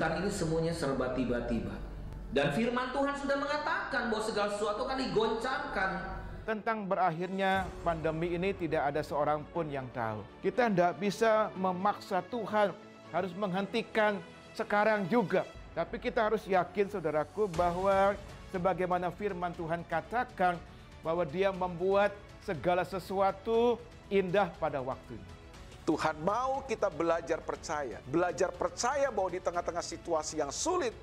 kesulitan ini semuanya serba tiba-tiba. Dan firman Tuhan sudah mengatakan bahwa segala sesuatu akan digoncangkan. Tentang berakhirnya pandemi ini tidak ada seorang pun yang tahu. Kita tidak bisa memaksa Tuhan harus menghentikan sekarang juga. Tapi kita harus yakin, saudaraku, bahwa sebagaimana firman Tuhan katakan, bahwa Dia membuat segala sesuatu indah pada waktunya. Tuhan mau kita belajar percaya bahwa di tengah-tengah situasi yang sulit,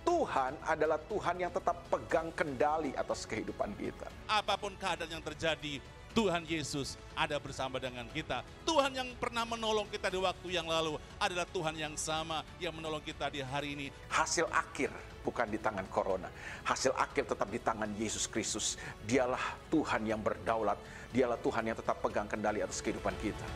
Tuhan adalah Tuhan yang tetap pegang kendali atas kehidupan kita. Apapun keadaan yang terjadi, Tuhan Yesus ada bersama dengan kita. Tuhan yang pernah menolong kita di waktu yang lalu adalah Tuhan yang sama yang menolong kita di hari ini. Hasil akhir bukan di tangan corona. Hasil akhir tetap di tangan Yesus Kristus. Dialah Tuhan yang berdaulat. Dialah Tuhan yang tetap pegang kendali atas kehidupan kita.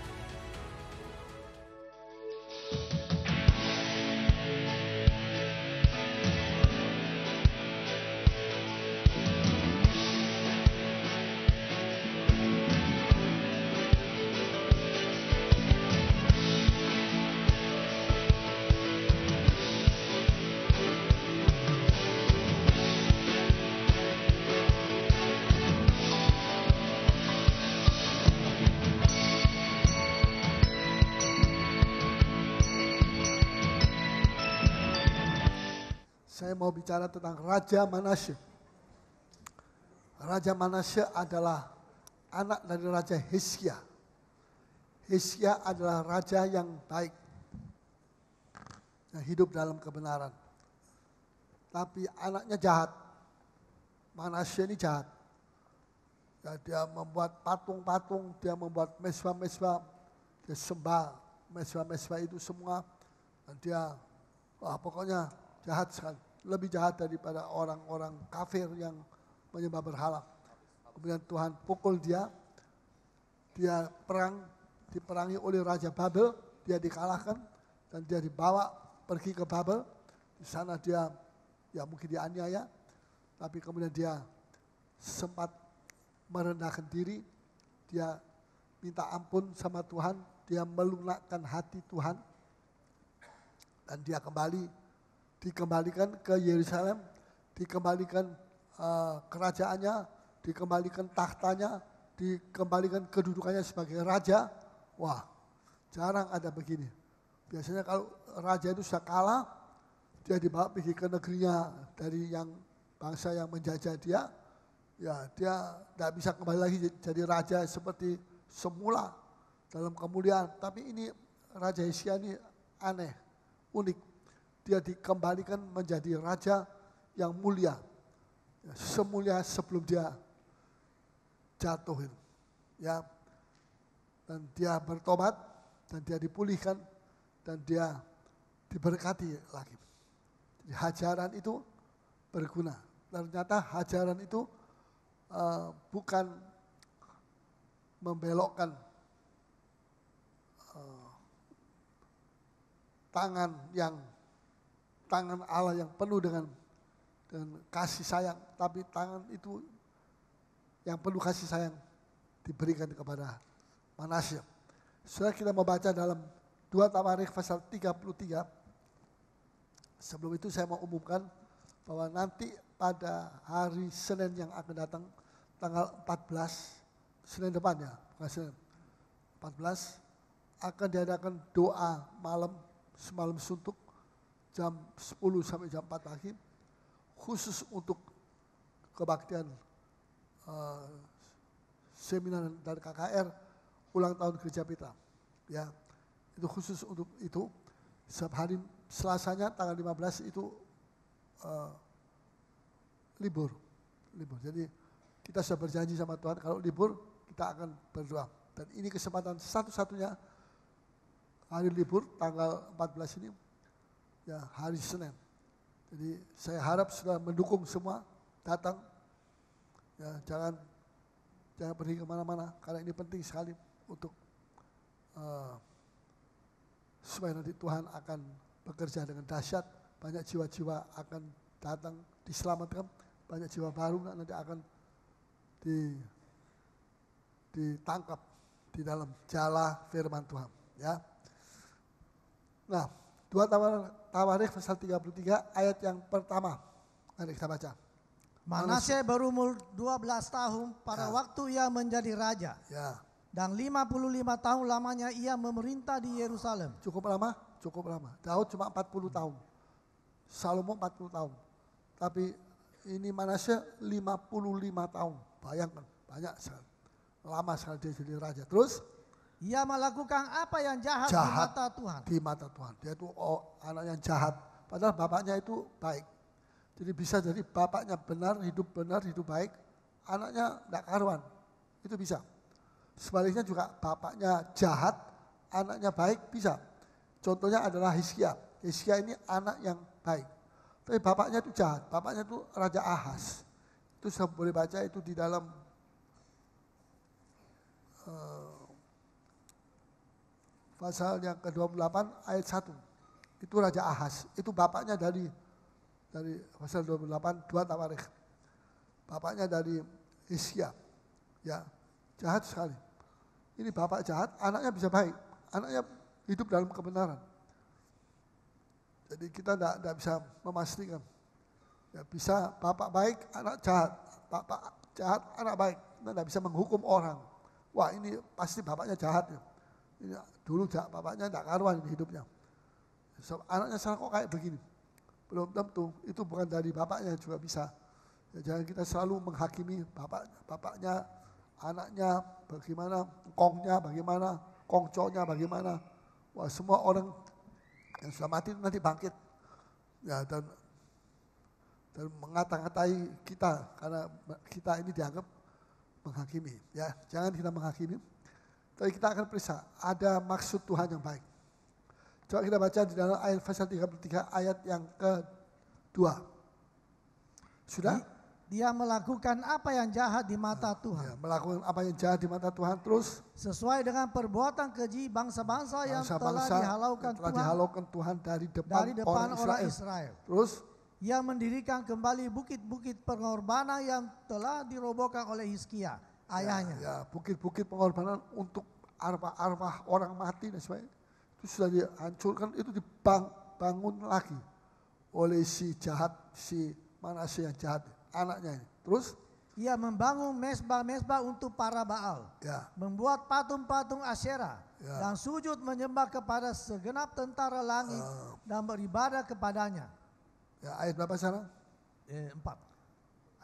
Saya mau bicara tentang Raja Manasye. Raja Manasye adalah anak dari Raja Hizkia. Hizkia adalah raja yang baik, yang hidup dalam kebenaran. Tapi anaknya jahat. Manasye ini jahat. Ya, dia membuat patung-patung, dia membuat mesbah-mesbah, dia sembah mesbah-mesbah itu semua. Dan dia, pokoknya jahat sekali. Lebih jahat daripada orang-orang kafir yang menyembah berhala. Kemudian Tuhan pukul dia diperangi oleh Raja Babel, dia dikalahkan dan dia dibawa pergi ke Babel. Di sana dia mungkin dianiaya, tapi kemudian dia sempat merendahkan diri, dia minta ampun sama Tuhan, dia melunakkan hati Tuhan, dan dia dikembalikan ke Yerusalem, dikembalikan kerajaannya, dikembalikan tahtanya, dikembalikan kedudukannya sebagai raja. Wah, jarang ada begini. Biasanya kalau raja itu sudah kalah, dia dibawa pergi ke negerinya dari yang bangsa yang menjajah dia, ya dia tidak bisa kembali lagi jadi raja seperti semula dalam kemuliaan. Tapi ini Raja Hizkia ini aneh, unik. Dia dikembalikan menjadi raja yang mulia, semulia sebelum dia jatuh, ya. Dan dia bertobat, dan dia dipulihkan, dan dia diberkati lagi. Jadi hajaran itu berguna. Ternyata hajaran itu bukan membelokkan tangan Allah yang penuh dengan kasih sayang, tapi tangan itu yang penuh kasih sayang diberikan kepada Manasye. Setelah kita membaca dalam 2 Tawarikh pasal 33, sebelum itu saya mau umumkan bahwa nanti pada hari Senin yang akan datang, tanggal 14, Senin depan ya, bukan Senin, 14, akan diadakan doa malam, semalam suntuk, jam 10 sampai jam 4 pagi, khusus untuk kebaktian seminar dan KKR ulang tahun Gereja Petra. Ya, itu khusus untuk itu. Setiap hari Selasanya tanggal 15 itu libur. Jadi kita sudah berjanji sama Tuhan kalau libur kita akan berdoa. Dan ini kesempatan satu-satunya hari libur tanggal 14 ini, ya hari Senin. Jadi saya harap sudah mendukung semua datang. Ya, jangan pergi kemana-mana karena ini penting sekali untuk supaya nanti Tuhan akan bekerja dengan dahsyat, banyak jiwa-jiwa akan datang diselamatkan, banyak jiwa baru nanti akan ditangkap di dalam jala firman Tuhan. Ya. Nah, 2 Tawarikh pasal 33 ayat yang pertama. Mari kita baca. Manasye berumur 12 tahun pada waktu ia menjadi raja. Ya. Dan 55 tahun lamanya ia memerintah di Yerusalem. Cukup lama? Cukup lama. Daud cuma 40 tahun. Salomo 40 tahun. Tapi ini Manasye 55 tahun. Bayangkan, banyak sekali. Lama sekali dia jadi raja. Terus? Ia melakukan apa yang jahat di mata Tuhan. Di mata Tuhan. Dia itu anak yang jahat. Padahal bapaknya itu baik. Jadi bisa jadi bapaknya benar, hidup baik. Anaknya tidak karuan. Itu bisa. Sebaliknya juga bapaknya jahat, anaknya baik, bisa. Contohnya adalah Hizkia. Hizkia ini anak yang baik. Tapi bapaknya itu jahat. Bapaknya itu Raja Ahaz. Itu saya boleh baca itu di dalam pasal yang ke-28 ayat 1. Itu Raja Ahaz. Itu bapaknya dari pasal 28 2 Tawarikh. Bapaknya dari Hizkia. Ya, jahat sekali. Ini bapak jahat, anaknya bisa baik. Anaknya hidup dalam kebenaran. Jadi kita tidak bisa memastikan. Ya, bisa bapak baik, anak jahat. Bapak jahat, anak baik. Kita tidak bisa menghukum orang. Wah, ini pasti bapaknya jahat. Ya. Ini, dulu bapaknya tidak karuan hidupnya. So, anaknya sekarang kok kayak begini. Belum tentu, itu bukan dari bapaknya juga bisa. Ya, jangan kita selalu menghakimi bapaknya, anaknya, bagaimana, kongnya, bagaimana, kongconya, bagaimana. Wah, semua orang yang sudah mati nanti bangkit. Ya, dan mengata-ngatai kita, karena kita ini dianggap menghakimi. Ya, jangan kita menghakimi. Tapi kita akan periksa, ada maksud Tuhan yang baik. Coba kita baca di dalam ayat pasal 33 ayat yang ke-2. Sudah? Dia melakukan apa yang jahat di mata Tuhan. Ya, melakukan apa yang jahat di mata Tuhan terus. Sesuai dengan perbuatan keji bangsa-bangsa yang telah dihalaukan Tuhan dari depan orang Israel. Terus? Ia mendirikan kembali bukit-bukit pengorbanan yang telah dirobohkan oleh Hizkia, ayahnya. Ya, bukit-bukit pengorbanan untuk arwah-arwah orang mati dan sebagainya. Itu sudah dihancurkan, itu dibangun lagi oleh si jahat, si Manasye yang jahat, anaknya ini. Terus? Ia membangun mesbah-mesbah untuk para Baal. Ya. Membuat patung-patung Asyera. Ya. Dan sujud menyembah kepada segenap tentara langit dan beribadah kepadanya. Ya, ayat berapa sekarang? 4.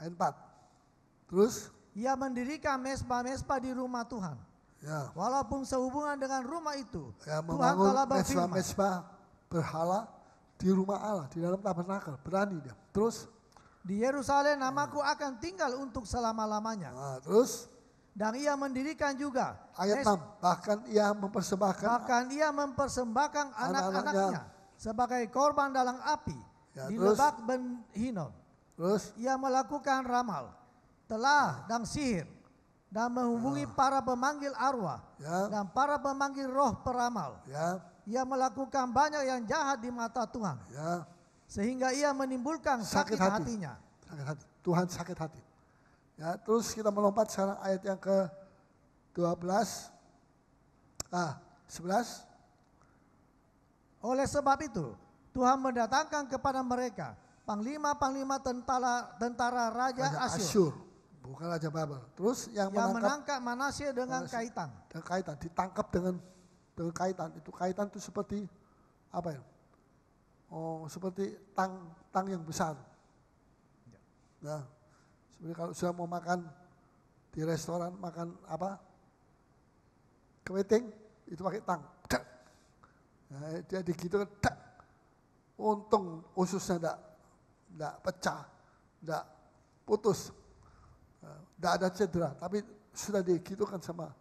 Ayat 4. Terus? Ia mendirikan mesbah-mesbah di rumah Tuhan. Ya. Walaupun sehubungan dengan rumah itu, Ya, Tuhan telah berfirman. mesbah berhala di rumah Allah, di dalam tabernakel, berani dia. Terus? Di Yerusalem namaku akan tinggal untuk selama-lamanya. Nah, terus? Dan ia mendirikan juga. Ayat 6, bahkan ia mempersembahkan anak-anaknya sebagai korban dalam api. Ya, di terus? Lebak Ben Hinom. Terus? Ia melakukan ramal, telah dan sihir, dan menghubungi para pemanggil arwah dan para pemanggil roh peramal. Ya. Ia melakukan banyak yang jahat di mata Tuhan. Ya. Sehingga ia menimbulkan sakit hatinya. Sakit hati. Tuhan sakit hati. Ya, terus kita melompat sekarang ayat yang ke-12. 11. Oleh sebab itu, Tuhan mendatangkan kepada mereka panglima-panglima tentara Raja Asyur. Bukan Raja Babel. Terus yang menangkap Manasye dengan kaitan. Dengan kaitan, ditangkap dengan kaitan. Itu kaitan itu seperti apa ya? Oh, seperti tang yang besar. Nah, seperti kalau sudah mau makan di restoran, makan apa? Kepiting, itu pakai tang. Nah, dia digitu kan. Untung ususnya enggak pecah, enggak putus. Enggak ada cedera, tapi sudah digitukan sama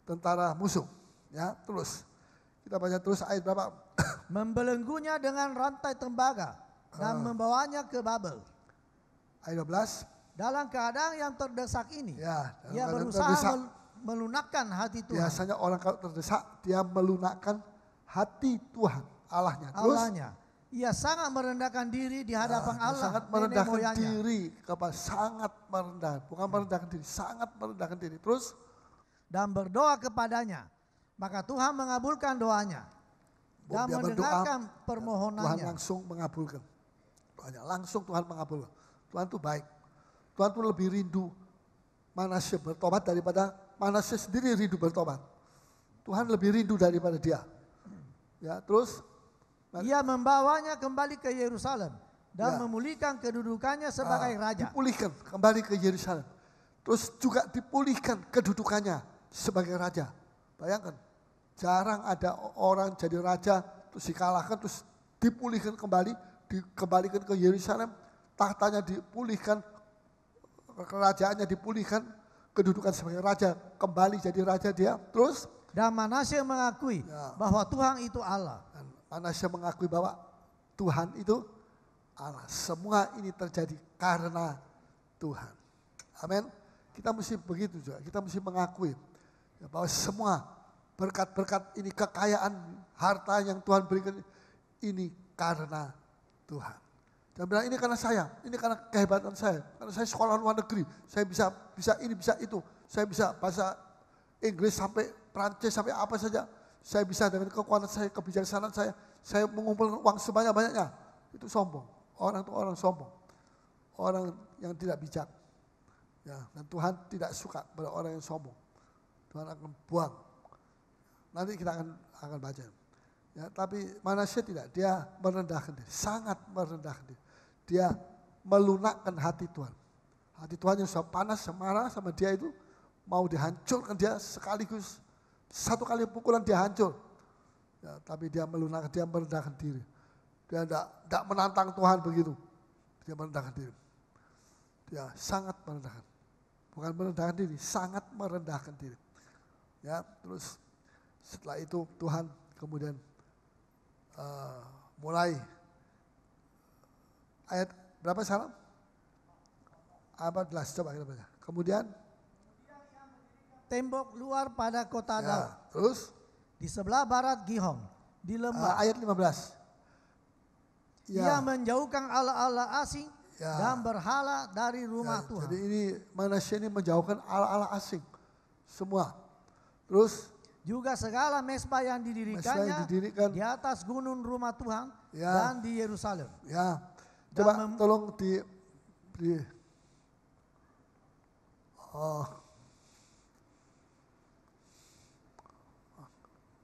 tentara musuh. Ya, terus kita baca terus ayat berapa? Membelenggunya dengan rantai tembaga dan membawanya ke Babel. Ayat 12. Dalam keadaan yang terdesak ini, ia berusaha melunakkan hati Tuhan. Biasanya orang kalau terdesak, dia melunakkan hati Tuhan, Allahnya. Terus? Ia sangat merendahkan diri di hadapan Allah. Sangat merendahkan diri, sangat merendah, bukan merendahkan diri, sangat merendahkan diri. Terus? Dan berdoa kepadanya, maka Tuhan mengabulkan doanya. dan Dia mendengarkan Tuhan permohonannya. langsung mengabulkan. Doanya langsung Tuhan mengabulkan. Tuhan itu baik. Tuhan itu lebih rindu Manasye bertobat daripada Manasye sendiri rindu bertobat. Tuhan lebih rindu daripada dia. Ya, terus Ia membawanya kembali ke Yerusalem dan Ya. memulihkan kedudukannya sebagai raja. dipulihkan kembali ke Yerusalem. Terus juga dipulihkan kedudukannya sebagai raja. Bayangkan, jarang ada orang jadi raja terus dikalahkan terus dipulihkan kembali, dikembalikan ke Yerusalem, tahtanya dipulihkan, kerajaannya dipulihkan, kedudukan sebagai raja, kembali jadi raja dia. Terus Dan Manasye mengakui bahwa Tuhan itu Allah. dan Manasye mengakui bahwa Tuhan itu Allah. Semua ini terjadi karena Tuhan. Amin. Kita mesti begitu juga. Kita mesti mengakui ya, bahwa semua berkat-berkat ini, kekayaan, harta yang Tuhan berikan ini karena Tuhan. Jangan bilang ini karena saya, ini karena kehebatan saya, karena saya sekolah luar negeri, saya bisa ini, bisa itu, saya bisa bahasa Inggris sampai Prancis sampai apa saja, saya bisa dengan kekuatan saya, kebijaksanaan saya mengumpulkan uang sebanyak-banyaknya. Itu sombong. Orang itu orang sombong, orang yang tidak bijak. Ya, dan Tuhan tidak suka pada orang yang sombong. Tuhan akan buang. Nanti kita akan baca. Ya, tapi Manasye tidak, dia merendahkan diri, sangat merendahkan diri. Dia melunakkan hati Tuhan. Hati Tuhan yang sudah panas, marah sama dia itu mau dihancurkan dia sekaligus. Satu kali pukulan dia hancur. Ya, tapi dia melunakkan, dia merendahkan diri. Dia tidak menantang Tuhan begitu. Dia merendahkan diri. Dia sangat merendahkan. Bukan merendahkan diri, sangat merendahkan diri. Ya, terus setelah itu Tuhan kemudian mulai ayat berapa salam? Ayat 14, coba kita baca. Kemudian Tembok luar pada kota ya, Daud. terus Di sebelah barat Gihon. Di lembah. ayat 15. Ia menjauhkan Allah-Allah asing Ya. dan berhala dari rumah Tuhan. Jadi ini Manasye ini menjauhkan Allah-Allah asing semua. Terus Juga segala mesbah yang didirikannya di atas gunung rumah Tuhan dan di Yerusalem. Ya, coba tolong di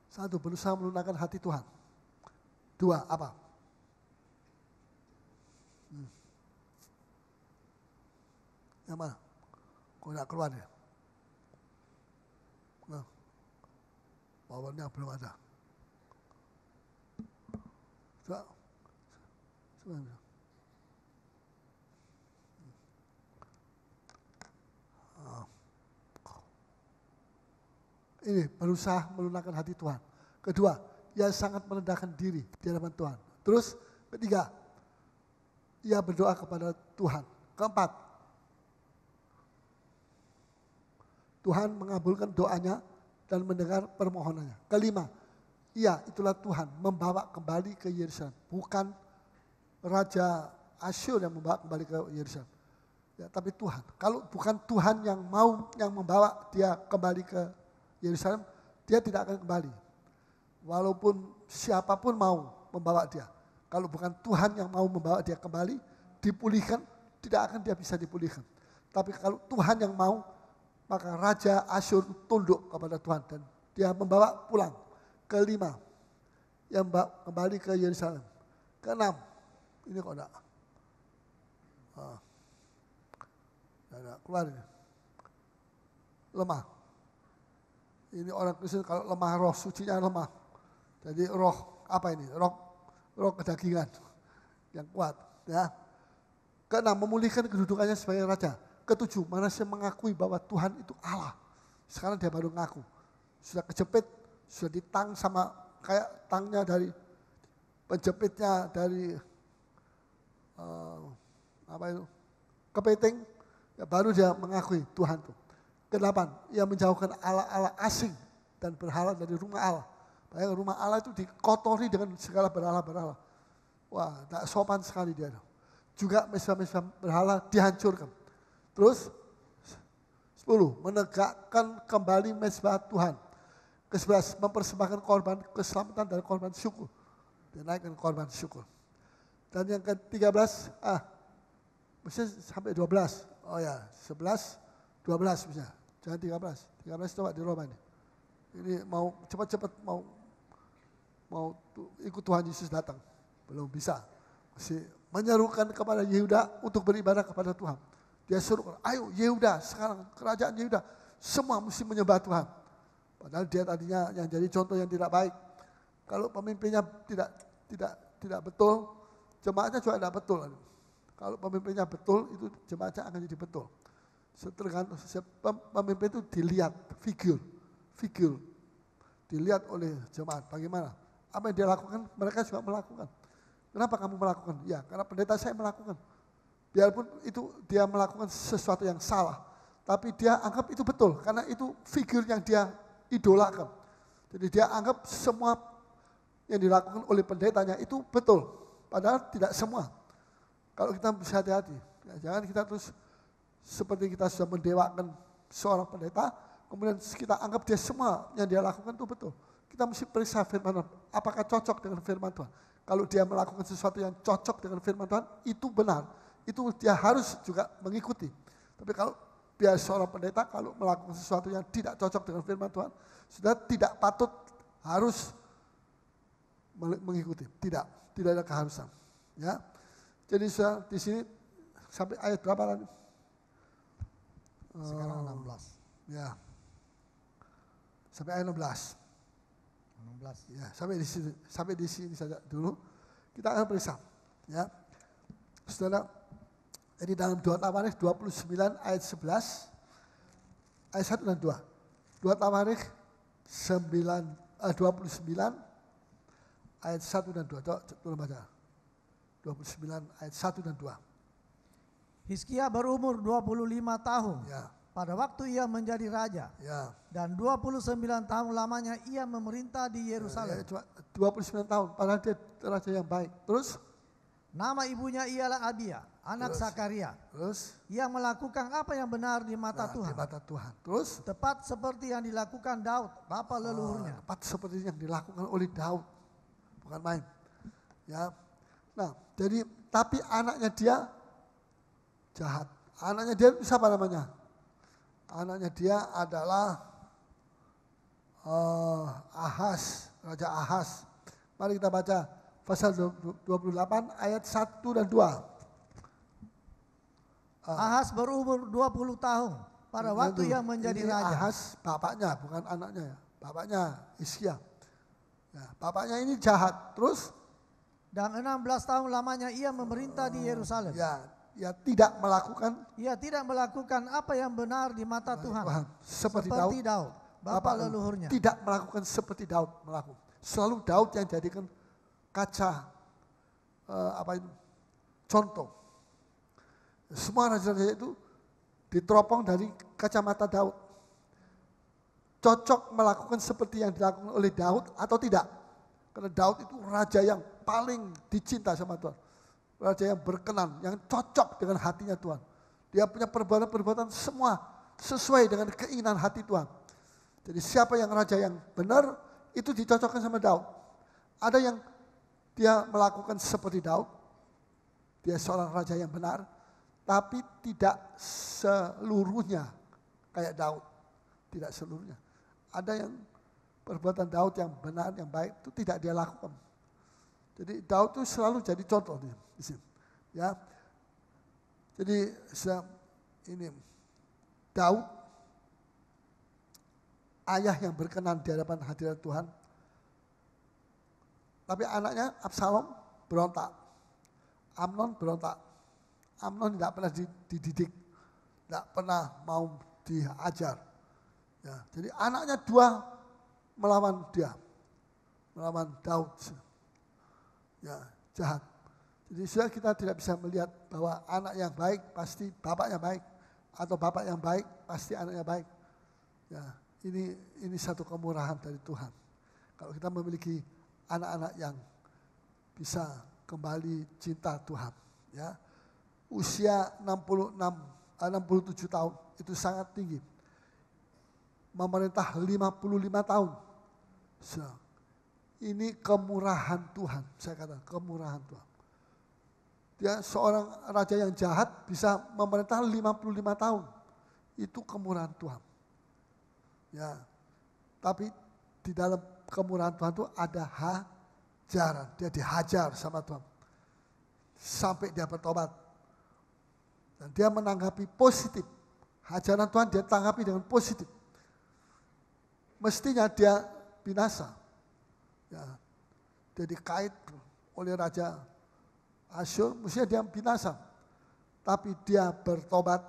satu, berusaha melunakkan hati Tuhan. Dua, apa? Yang mana? Kok tidak keluar ya? Nah, powernya belum ada. Coba. Ini berusaha melunakkan hati Tuhan. Kedua, ia sangat merendahkan diri di hadapan Tuhan. Terus ketiga, ia berdoa kepada Tuhan. Keempat, Tuhan mengabulkan doanya dan mendengar permohonannya. Kelima, itulah Tuhan membawa kembali ke Yerusalem. Bukan Raja Asyur yang membawa kembali ke Yerusalem. Ya, tapi Tuhan. Kalau bukan Tuhan yang membawa dia kembali ke Yerusalem, dia tidak akan kembali. Walaupun siapapun mau membawa dia. Kalau bukan Tuhan yang mau membawa dia kembali, dipulihkan, tidak akan dia bisa dipulihkan. Tapi kalau Tuhan yang mau, maka Raja Asyur tunduk kepada Tuhan dan dia membawa pulang. Kelima, yang kembali ke Yerusalem. Keenam, ini kok enggak. Keluar ini. Lemah. Ini orang Kristen kalau lemah, roh sucinya lemah. Jadi roh apa ini? Roh kedagingan yang kuat. Ya. Keenam, memulihkan kedudukannya sebagai raja. Ketujuh, Manasye mengakui bahwa Tuhan itu Allah. Sekarang dia baru ngaku. Sudah kejepit, sudah ditang sama kayak tangnya dari penjepitnya dari kepiting. Ya, baru dia mengakui Tuhan itu. Kedelapan, ia menjauhkan Allah-Allah asing dan berhala dari rumah Allah. Bayangkan rumah Allah itu dikotori dengan segala berhala-berhala. Wah, tak sopan sekali dia. Juga mesbah-mesbah berhala dihancurkan. Terus 10, menegakkan kembali mesbah Tuhan. ke-11 mempersembahkan korban keselamatan dan korban syukur. Dia naikkan korban syukur. Dan yang ke-13, mesti sampai 12. Oh ya, 11, 12 bisa. Jangan 13. 13 coba di Roma ini. Ini mau cepat-cepat mau ikut Tuhan Yesus datang. Belum bisa. Mesti menyerukan kepada Yehuda untuk beribadah kepada Tuhan. Dia suruh, ayo Yehuda, sekarang kerajaan Yehuda, semua mesti menyembah Tuhan. Padahal dia tadinya yang jadi contoh yang tidak baik. Kalau pemimpinnya tidak betul, jemaatnya juga tidak betul. Kalau pemimpinnya betul, itu jemaatnya akan jadi betul. Tergantung pemimpin itu dilihat, figur, dilihat oleh jemaat. Bagaimana? Apa yang dia lakukan, mereka juga melakukan. Kenapa kamu melakukan? Ya, karena pendeta saya melakukan. Biarpun itu dia melakukan sesuatu yang salah, tapi dia anggap itu betul, karena itu figur yang dia idolakan. Jadi dia anggap semua yang dilakukan oleh pendetanya itu betul, padahal tidak semua. Kalau kita bisa hati-hati, ya, jangan kita terus seperti kita sudah mendewakan seorang pendeta, kemudian kita anggap dia semua yang dia lakukan itu betul. Kita mesti periksa firman Tuhan, apakah cocok dengan firman Tuhan. Kalau dia melakukan sesuatu yang cocok dengan firman Tuhan, itu benar. Itu dia harus juga mengikuti. Tapi kalau biar seorang pendeta kalau melakukan sesuatu yang tidak cocok dengan firman Tuhan, sudah tidak patut harus mengikuti. Tidak ada keharusan. Ya. Jadi sudah di sini sampai ayat berapa tadi? Sekarang 16. Ya. Sampai ayat 16. Ya, sampai di sini saja dulu. Kita akan periksa. Ya. Saudara, jadi dalam 2 Tawarikh 29 ayat 11, ayat 1 dan 2. 2 Tawarikh 29 ayat 1 dan 2. Tolong baca. 29 ayat 1 dan 2. Hizkia berumur 25 tahun. Ya. Pada waktu ia menjadi raja. Ya. Dan 29 tahun lamanya ia memerintah di Yerusalem. Ya, cuma 29 tahun, padahal dia raja yang baik. Terus? Nama ibunya ialah Abia, anak Zakaria. Terus? Ia melakukan apa yang benar di mata Tuhan. Di mata Tuhan. Terus? Tepat seperti yang dilakukan Daud, bapa leluhurnya. Tepat seperti yang dilakukan oleh Daud. Bukan main. Ya. Nah, jadi tapi anaknya dia jahat. Anaknya dia siapa namanya? Anaknya dia adalah Ahaz, Raja Ahaz. Mari kita baca pasal 28 ayat 1 dan 2. Ahaz berumur 20 tahun pada waktu ia menjadi raja. Ahaz bapaknya, bukan anaknya ya. Bapaknya Hizkia. Ya, bapaknya ini jahat. Terus? Dan 16 tahun lamanya ia memerintah di Yerusalem. Ya tidak melakukan. Ia tidak melakukan apa yang benar di mata Tuhan. Seperti Daud, bapa leluhurnya. Tidak melakukan seperti Daud melakukan. Selalu Daud yang jadikan kaca contoh. Semua raja-raja itu diteropong dari kacamata Daud. Cocok melakukan seperti yang dilakukan oleh Daud atau tidak? Karena Daud itu raja yang paling dicinta sama Tuhan. Raja yang berkenan, yang cocok dengan hatinya Tuhan. Dia punya perbuatan-perbuatan semua sesuai dengan keinginan hati Tuhan. Jadi siapa yang raja yang benar, itu dicocokkan sama Daud. Ada yang dia melakukan seperti Daud, dia seorang raja yang benar, tapi tidak seluruhnya kayak Daud. Tidak seluruhnya. Ada yang perbuatan Daud yang benar, yang baik, itu tidak dia lakukan. Jadi Daud itu selalu jadi contoh di sini. Ya. Jadi ini Daud ayah yang berkenan di hadapan hadirat Tuhan. Tapi anaknya Absalom berontak. Amnon berontak. Amnon tidak pernah dididik. Tidak pernah mau diajar. Ya, jadi anaknya dua melawan dia. Melawan Daud. Ya, jahat. Jadi sudah kita tidak bisa melihat bahwa anak yang baik pasti bapaknya baik. Atau bapak yang baik pasti anaknya baik. Ya, ini satu kemurahan dari Tuhan. Kalau kita memiliki anak-anak yang bisa kembali cinta Tuhan, ya. Usia 67 tahun itu sangat tinggi. Memerintah 55 tahun Ini kemurahan Tuhan, saya katakan kemurahan Tuhan. Dia seorang raja yang jahat bisa memerintah 55 tahun. Itu kemurahan Tuhan. Ya. Tapi di dalam kemurahan Tuhan itu ada hajaran. Dia dihajar sama Tuhan. Sampai dia bertobat. Dan dia menanggapi positif. Hajaran Tuhan dia tanggapi dengan positif. Mestinya dia binasa. Ya. Dia dikait oleh Raja Asyur, mestinya dia binasa. Tapi dia bertobat,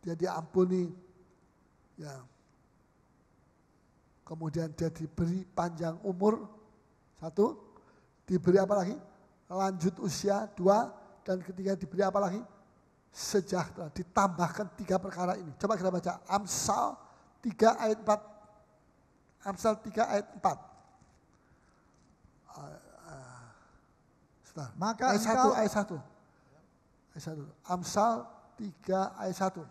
dia diampuni. Ya. Kemudian dia diberi panjang umur, 1. Diberi apa lagi? Lanjut usia, 2. Dan ketiga diberi apa lagi? Sejahtera. Ditambahkan 3 perkara ini. Coba kita baca Amsal 3 ayat 4. Amsal 3 ayat 4. Maka ayat 1. Amsal 3 ayat 1.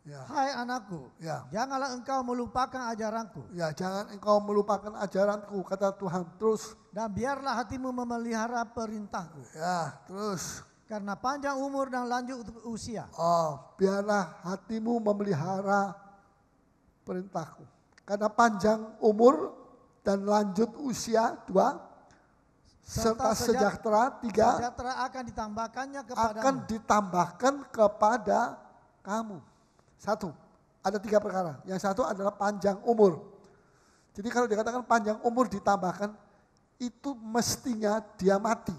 Ya. Hai anakku, Ya. janganlah engkau melupakan ajaranku. Ya, jangan engkau melupakan ajaranku, kata Tuhan. Terus. Dan biarlah hatimu memelihara perintahku. Ya, terus. Karena panjang umur dan lanjut usia. Biarlah hatimu memelihara perintahku. Karena panjang umur dan lanjut usia, 2. Serta sejahtera, 3. Sejahtera akan ditambahkannya kepadamu. Akan ditambahkan kepada kamu. 1. Ada 3 perkara. Yang 1 adalah panjang umur. Jadi kalau dikatakan panjang umur ditambahkan, itu mestinya dia mati.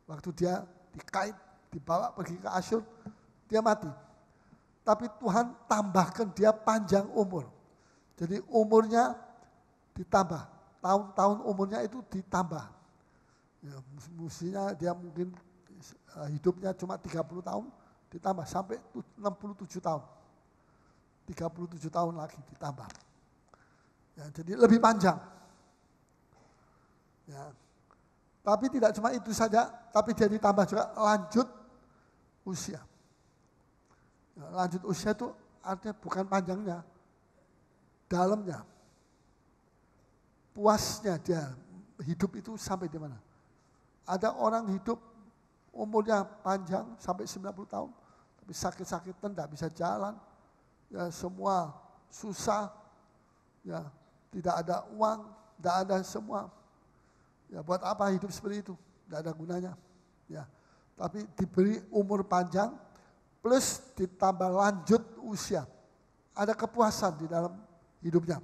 Waktu dia dikait, dibawa pergi ke Asyur, dia mati. Tapi Tuhan tambahkan dia panjang umur. Jadi umurnya ditambah. Tahun-tahun umurnya itu ditambah. Ya, mestinya dia mungkin hidupnya cuma 30 tahun, ditambah sampai 67 tahun. 37 tahun lagi ditambah. Ya, jadi lebih panjang. Ya. Tapi tidak cuma itu saja, tapi dia ditambah juga lanjut usia. Ya, lanjut usia itu artinya bukan panjangnya, dalamnya. Puasnya dia hidup itu sampai di mana? Ada orang hidup umurnya panjang sampai 90 tahun, tapi sakit-sakitan tidak bisa jalan, ya semua susah, ya tidak ada uang, tidak ada semua. Ya buat apa hidup seperti itu? Tidak ada gunanya. Ya, tapi diberi umur panjang plus ditambah lanjut usia, ada kepuasan di dalam hidupnya.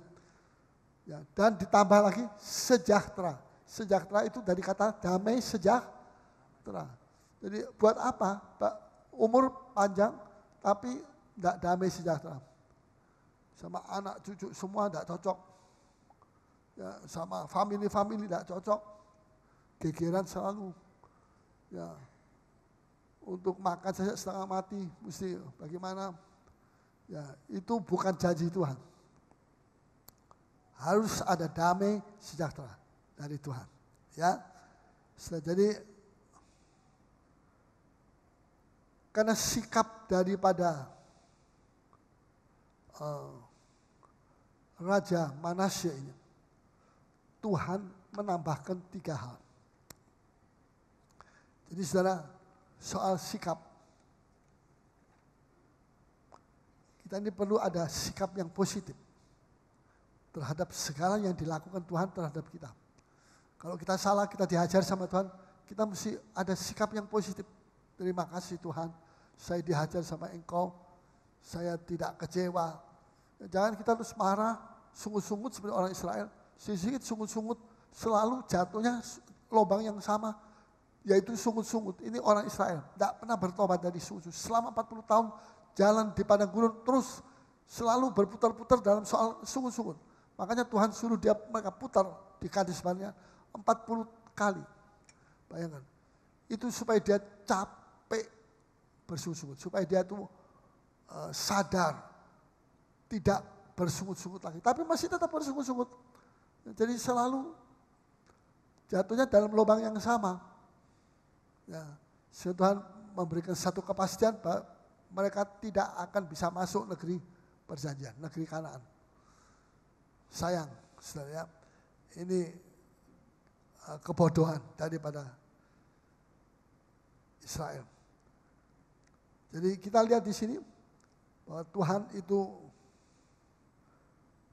Ya, dan ditambah lagi sejahtera. Sejahtera itu dari kata damai sejahtera. Jadi buat apa? Umur panjang tapi tidak damai sejahtera. Sama anak cucu semua tidak cocok. Ya, sama family tidak cocok. Gegeran selalu. Ya, untuk makan saja setengah mati, mesti bagaimana? Ya, itu bukan janji Tuhan. Harus ada damai sejahtera dari Tuhan. Ya, jadi karena sikap daripada Raja Manasye ini, Tuhan menambahkan 3 hal. Jadi saudara, soal sikap, kita ini perlu ada sikap yang positif terhadap segala yang dilakukan Tuhan terhadap kita. Kalau kita salah, kita dihajar sama Tuhan, kita mesti ada sikap yang positif. Terima kasih Tuhan, saya dihajar sama Engkau, saya tidak kecewa. Jangan kita terus marah, sungut-sungut seperti orang Israel. Sedikit sungut-sungut, selalu jatuhnya lubang yang sama, yaitu sungut-sungut. Ini orang Israel, tidak pernah bertobat dari sungut. Selama 40 tahun jalan di padang gurun, terus selalu berputar-putar dalam soal sungut-sungut. Makanya Tuhan suruh mereka putar di Kades Barnea 40 kali. Bayangkan. Itu supaya dia capek bersungut-sungut. Supaya dia tuh sadar. Tidak bersungut-sungut lagi. Tapi masih tetap bersungut-sungut. Jadi selalu jatuhnya dalam lubang yang sama. Ya, Tuhan memberikan satu kepastian bahwa mereka tidak akan bisa masuk negeri perjanjian, negeri Kanaan. Sayang, Saudara, ini kebodohan daripada Israel. Jadi kita lihat di sini bahwa Tuhan itu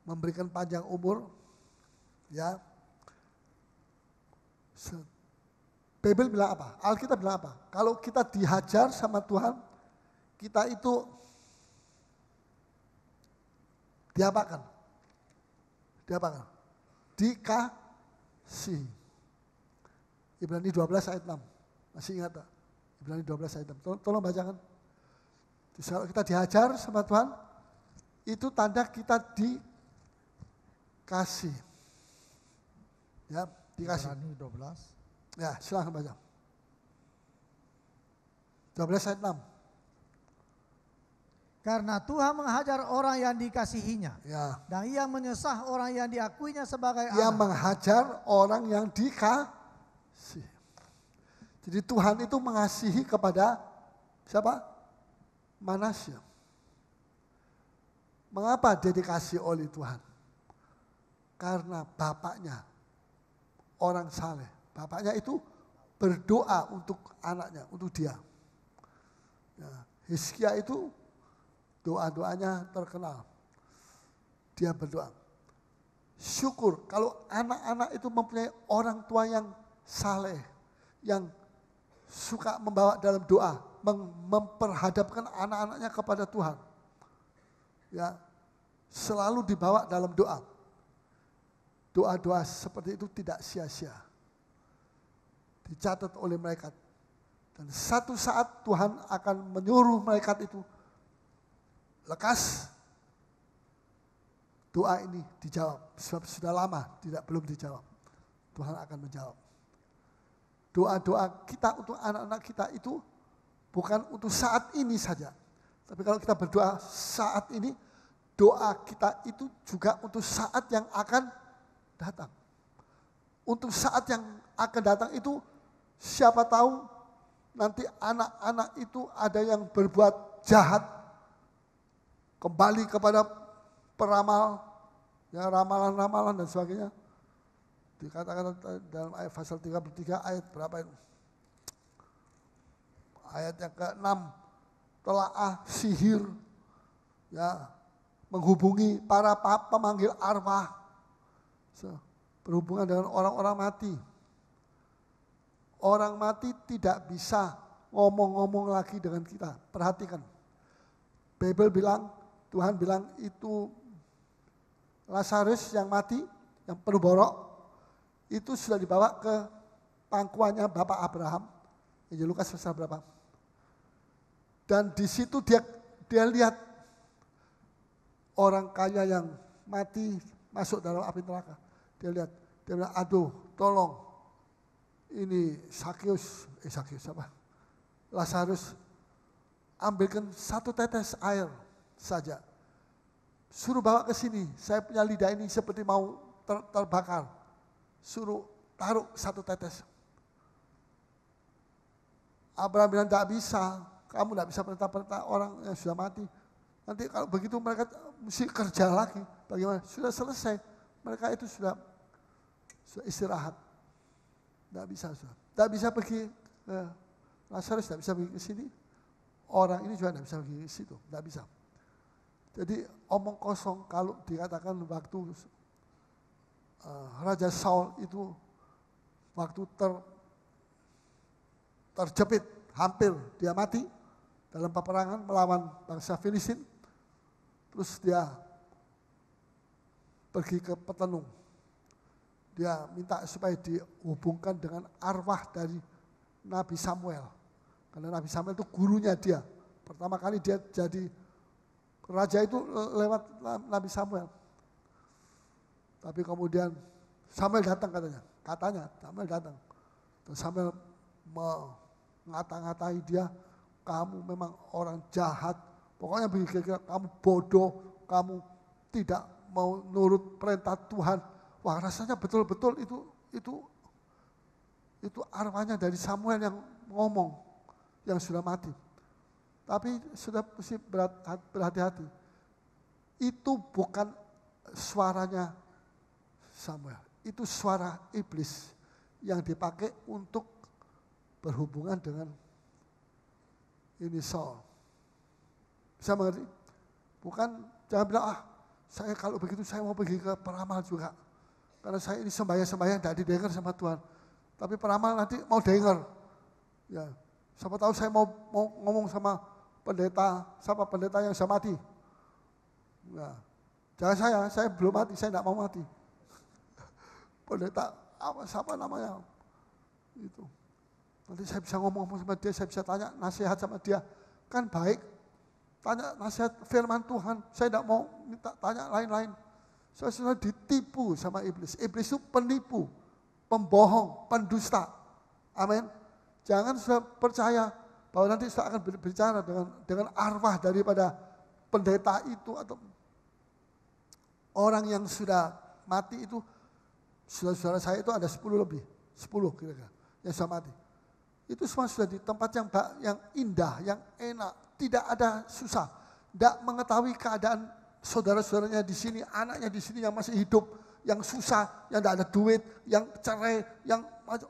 memberikan panjang umur, ya. Bible bilang apa? Alkitab bilang apa? Kalau kita dihajar sama Tuhan, kita itu diapakan? Diapakan? Dikasih. Ibrani 12 ayat 6. Masih ingat tak? Ibrani 12 ayat 6. Tolong bacakan. Kalau kita dihajar sama Tuhan, itu tanda kita dikasih. Ya, dikasih. Ibrani 12. Ya, silahkan baca. 12 ayat 6. Karena Tuhan menghajar orang yang dikasihinya. Ya. Dan ia menyesah orang yang diakuinya sebagai Ia anak. menghajar orang yang dikasih. Jadi Tuhan itu mengasihi kepada siapa? Manasya. Mengapa dia dikasih oleh Tuhan? Karena bapaknya orang saleh. Bapaknya itu berdoa untuk anaknya, untuk dia. Ya, Hizkia itu doa-doanya terkenal. Dia berdoa. Syukur kalau anak-anak itu mempunyai orang tua yang saleh, yang suka membawa dalam doa, memperhadapkan anak-anaknya kepada Tuhan. Ya, selalu dibawa dalam doa. Doa-doa seperti itu tidak sia-sia. Dicatat oleh malaikat. Dan satu saat Tuhan akan menyuruh malaikat itu, lekas doa ini dijawab. Sebab sudah lama belum dijawab. Tuhan akan menjawab. Doa-doa kita untuk anak-anak kita itu bukan untuk saat ini saja. Tapi kalau kita berdoa saat ini, doa kita itu juga untuk saat yang akan datang. Untuk saat yang akan datang itu, siapa tahu nanti anak-anak itu ada yang berbuat jahat, kembali kepada peramal, ya ramalan-ramalan dan sebagainya. Dikatakan dalam ayat pasal 33 ayat berapa itu? Ayat yang ke-6, telaah sihir, ya menghubungi para pemanggil arwah, berhubungan dengan orang-orang mati. Orang mati tidak bisa ngomong-ngomong lagi dengan kita. Perhatikan. Bible bilang, Tuhan bilang itu Lazarus yang mati, yang penuh borok, itu sudah dibawa ke pangkuannya Bapak Abraham. Injil Lukas pasal berapa? Dan di situ dia lihat orang kaya yang mati masuk dalam api neraka. Dia lihat, dia bilang, aduh tolong. Ini Sakius apa? Lazarus, ambilkan satu tetes air saja. Suruh bawa ke sini, saya punya lidah ini seperti mau terbakar. Suruh taruh satu tetes. Abraham bilang, tidak bisa, kamu tidak bisa perintah-perintah orang yang sudah mati. Nanti kalau begitu mereka mesti kerja lagi. Bagaimana? Sudah selesai, mereka itu sudah istirahat. Tidak bisa, tidak bisa pergi ke Lazarus, tidak bisa pergi ke sini. Orang ini juga tidak bisa pergi ke situ, tidak bisa. Jadi omong kosong kalau dikatakan waktu Raja Saul itu waktu terjepit, hampir dia mati dalam peperangan melawan bangsa Filistin. Terus dia pergi ke petenung. Dia minta supaya dihubungkan dengan arwah dari Nabi Samuel. Karena Nabi Samuel itu gurunya dia. Pertama kali dia jadi raja itu lewat Nabi Samuel. Tapi kemudian Samuel datang katanya. Samuel datang. Dan Samuel mengata-ngatai dia, kamu memang orang jahat. Pokoknya begitu, kamu bodoh, kamu tidak mau nurut perintah Tuhan. Wah, rasanya betul-betul itu arwahnya dari Samuel yang ngomong, yang sudah mati. Tapi sudah mesti berhati-hati. Itu bukan suaranya Samuel. Itu suara iblis yang dipakai untuk berhubungan dengan ini Saul. Bisa mengerti? Bukan, jangan bilang, saya kalau begitu saya mau pergi ke peramal juga. Karena saya ini sembahyang tidak didengar sama Tuhan. Tapi peramal nanti mau dengar. Ya, siapa tahu saya mau ngomong sama pendeta yang sudah mati. Nah, jangan saya belum mati, saya tidak mau mati. Pendeta siapa namanya? Itu. Nanti saya bisa ngomong sama dia, saya bisa tanya nasihat sama dia. Kan baik. Tanya nasihat firman Tuhan, saya tidak mau minta tanya lain-lain. Saya sudah ditipu sama iblis. Iblis itu penipu, pembohong, pendusta. Amin. Jangan sudah percaya bahwa nanti saya akan berbicara dengan arwah daripada pendeta itu atau orang yang sudah mati itu. Saudara-saudara saya itu ada 10 lebih, 10 kira-kira yang sudah mati. Itu semua sudah di tempat yang indah, yang enak. Tidak ada susah, tidak mengetahui keadaan saudara-saudaranya di sini, anaknya di sini yang masih hidup, yang susah, yang tidak ada duit, yang cerai, yang itu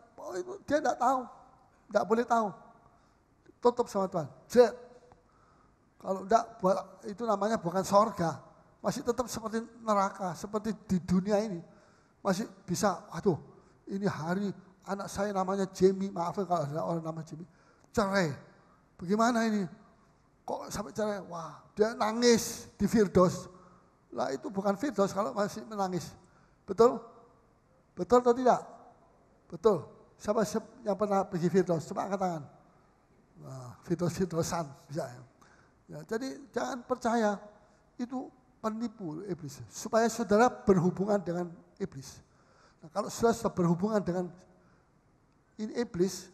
dia tidak tahu, tidak boleh tahu. Tutup sama Tuhan. Jet. Kalau tidak, itu namanya bukan sorga, masih tetap seperti neraka, seperti di dunia ini masih bisa. Aduh, ini hari anak saya namanya Jamie, maaf kalau ada orang nama Jamie, cerai. Bagaimana ini? Kok sampai cerai? Wah, dia nangis di Firdaus. Lah itu bukan Firdaus kalau masih menangis. Betul? Betul atau tidak? Betul. Siapa yang pernah pergi Firdaus? Coba angkat tangan. Nah, Firdausan bisa ya. Ya, jadi jangan percaya itu penipu iblis. Supaya saudara berhubungan dengan iblis. Nah, kalau sudah berhubungan dengan ini iblis,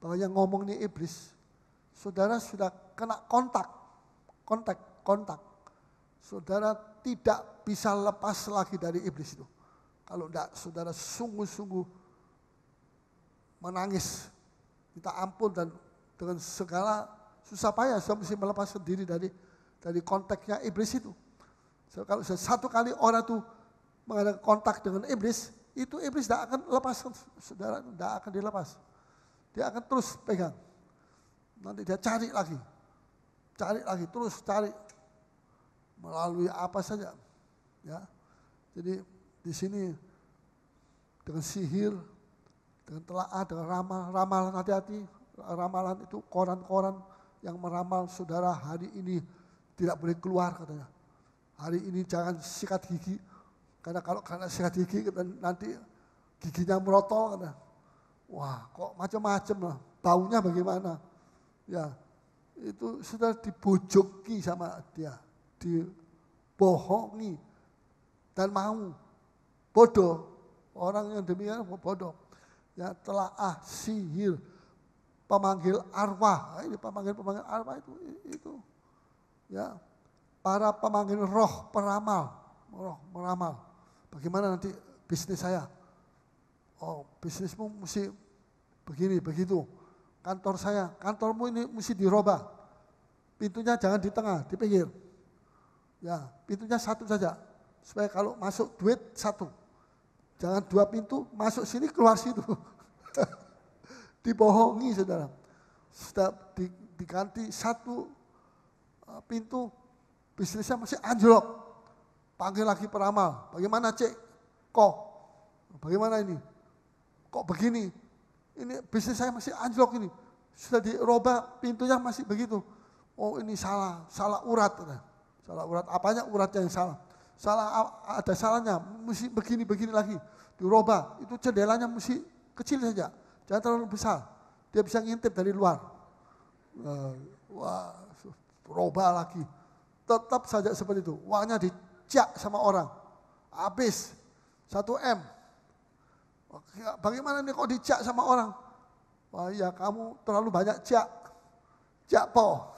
bahwa yang ngomong ini iblis, saudara sudah kena kontak. Saudara tidak bisa lepas lagi dari iblis itu. Kalau tidak, saudara sungguh-sungguh menangis, minta ampun dan dengan segala susah payah, saudara mesti melepas sendiri dari kontaknya iblis itu. So, kalau satu kali orang itu mengadakan kontak dengan iblis, itu iblis tidak akan lepas, saudara tidak akan dilepas. Dia akan terus pegang. Nanti dia cari lagi, terus cari melalui apa saja, ya. Jadi di sini dengan sihir, dengan telaah, dengan ramalan, hati-hati. Ramalan itu koran-koran yang meramal saudara hari ini tidak boleh keluar katanya. Hari ini jangan sikat gigi, karena sikat gigi nanti giginya merotol katanya. Wah, kok macam-macam lah, baunya bagaimana? Ya, itu sudah dibojoki sama dia, dibohongi dan mau bodoh. Orang yang demikian bodoh. Ya, telaah, sihir, pemanggil arwah. Ini pemanggil arwah itu. Ya, para pemanggil roh meramal. Bagaimana nanti bisnis saya? Oh, bisnismu mesti begini, begitu. Kantormu ini mesti dirubah. Pintunya jangan di tengah, di pinggir. Ya, pintunya satu saja. Supaya kalau masuk duit satu. Jangan 2 pintu, masuk sini, keluar situ. Dibohongi saudara. Sudah diganti 1 pintu, bisnisnya masih anjlok. Panggil lagi peramal. Bagaimana cek? Kok? Bagaimana ini? Kok begini? Ini bisnis saya masih anjlok ini. Sudah dirubah, pintunya masih begitu. Oh ini salah urat. Salah urat, apanya uratnya yang salah? Ada salahnya, mesti begini lagi. Dirubah, itu jendelanya mesti kecil saja. Jangan terlalu besar. Dia bisa ngintip dari luar. Wah, rubah lagi. Tetap saja seperti itu. Uangnya dicak sama orang. Habis 1M. Bagaimana ini kok dicak sama orang? Wah iya, kamu terlalu banyak jakpo.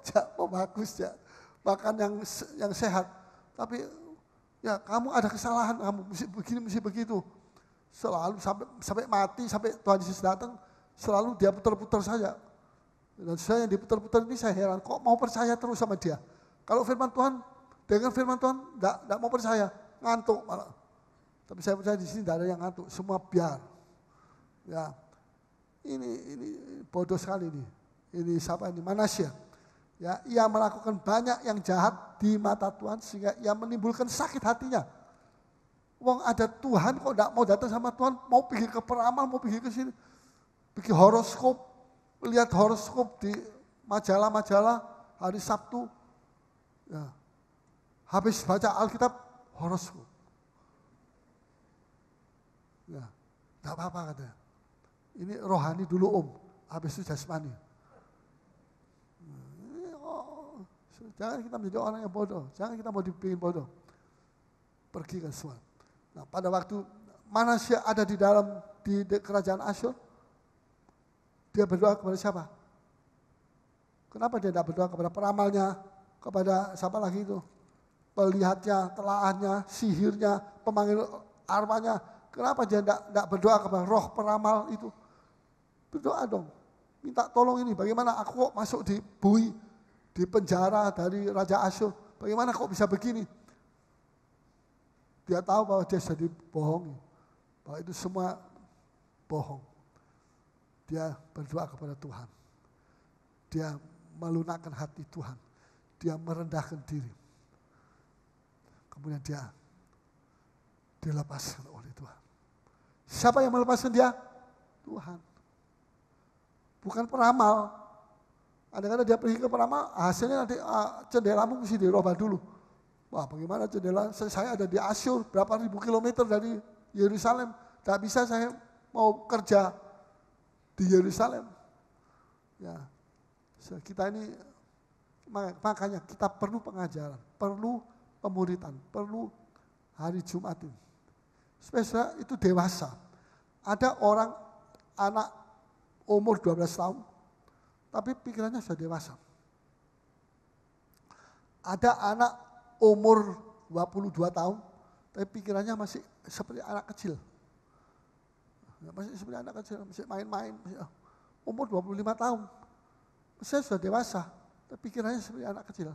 Jakpo bagus ya. Makan yang sehat. Tapi ya kamu ada kesalahan, kamu mesti begini, mesti begitu. Selalu sampai mati, sampai Tuhan Yesus datang, selalu dia putar-putar saja. Dan saya yang diputar-putar ini saya heran, kok mau percaya terus sama dia? Kalau firman Tuhan, dengan firman Tuhan, enggak mau percaya. ngantuk malah. Tapi saya percaya di sini tidak ada yang ngantuk, semua biar. Ya, ini bodoh sekali ini. Ini siapa ini? Manasya. Ya, ia melakukan banyak yang jahat di mata Tuhan sehingga ia menimbulkan sakit hatinya. Wong ada Tuhan kok tidak mau datang sama Tuhan, mau pergi ke peramal, mau pergi ke sini. Pergi horoskop, lihat horoskop di majalah-majalah hari Sabtu. Ya. Habis baca Alkitab, horoskop. Ya, tidak apa-apa katanya. Ini rohani dulu habis itu jasmani. Jangan kita menjadi orang yang bodoh, jangan kita mau dibikin bodoh. Pergi ke Tuhan. Nah, pada waktu Manasya ada di kerajaan Asyur, dia berdoa kepada siapa? Kenapa dia tidak berdoa kepada peramalnya, kepada siapa lagi itu? Pelihatnya, telaahnya, sihirnya, pemanggil arwahnya. Kenapa dia tidak berdoa kepada roh peramal itu? Berdoa dong, minta tolong ini. Bagaimana aku kok masuk di bui, di penjara dari Raja Asyur? Bagaimana kok bisa begini? Dia tahu bahwa dia sudah dibohongi, bahwa itu semua bohong. Dia berdoa kepada Tuhan. Dia melunakkan hati Tuhan. Dia merendahkan diri. Kemudian dia dilepaskan oleh Tuhan. Siapa yang melepaskan dia? Tuhan. Bukan peramal. Kadang-kadang dia pergi ke peramal, hasilnya nanti jendelamu mesti dirubah dulu. Wah, bagaimana jendela? Saya ada di Asyur, berapa ribu kilometer dari Yerusalem. Tak bisa saya mau kerja di Yerusalem. Ya, kita ini, makanya kita perlu pengajaran, perlu pemuritan, perlu hari Jumatin. Supaya itu dewasa. Ada orang, anak umur 12 tahun, tapi pikirannya sudah dewasa. Ada anak umur 22 tahun, tapi pikirannya masih seperti anak kecil. Masih seperti anak kecil, masih main-main. Umur 25 tahun, saya sudah dewasa, tapi pikirannya seperti anak kecil.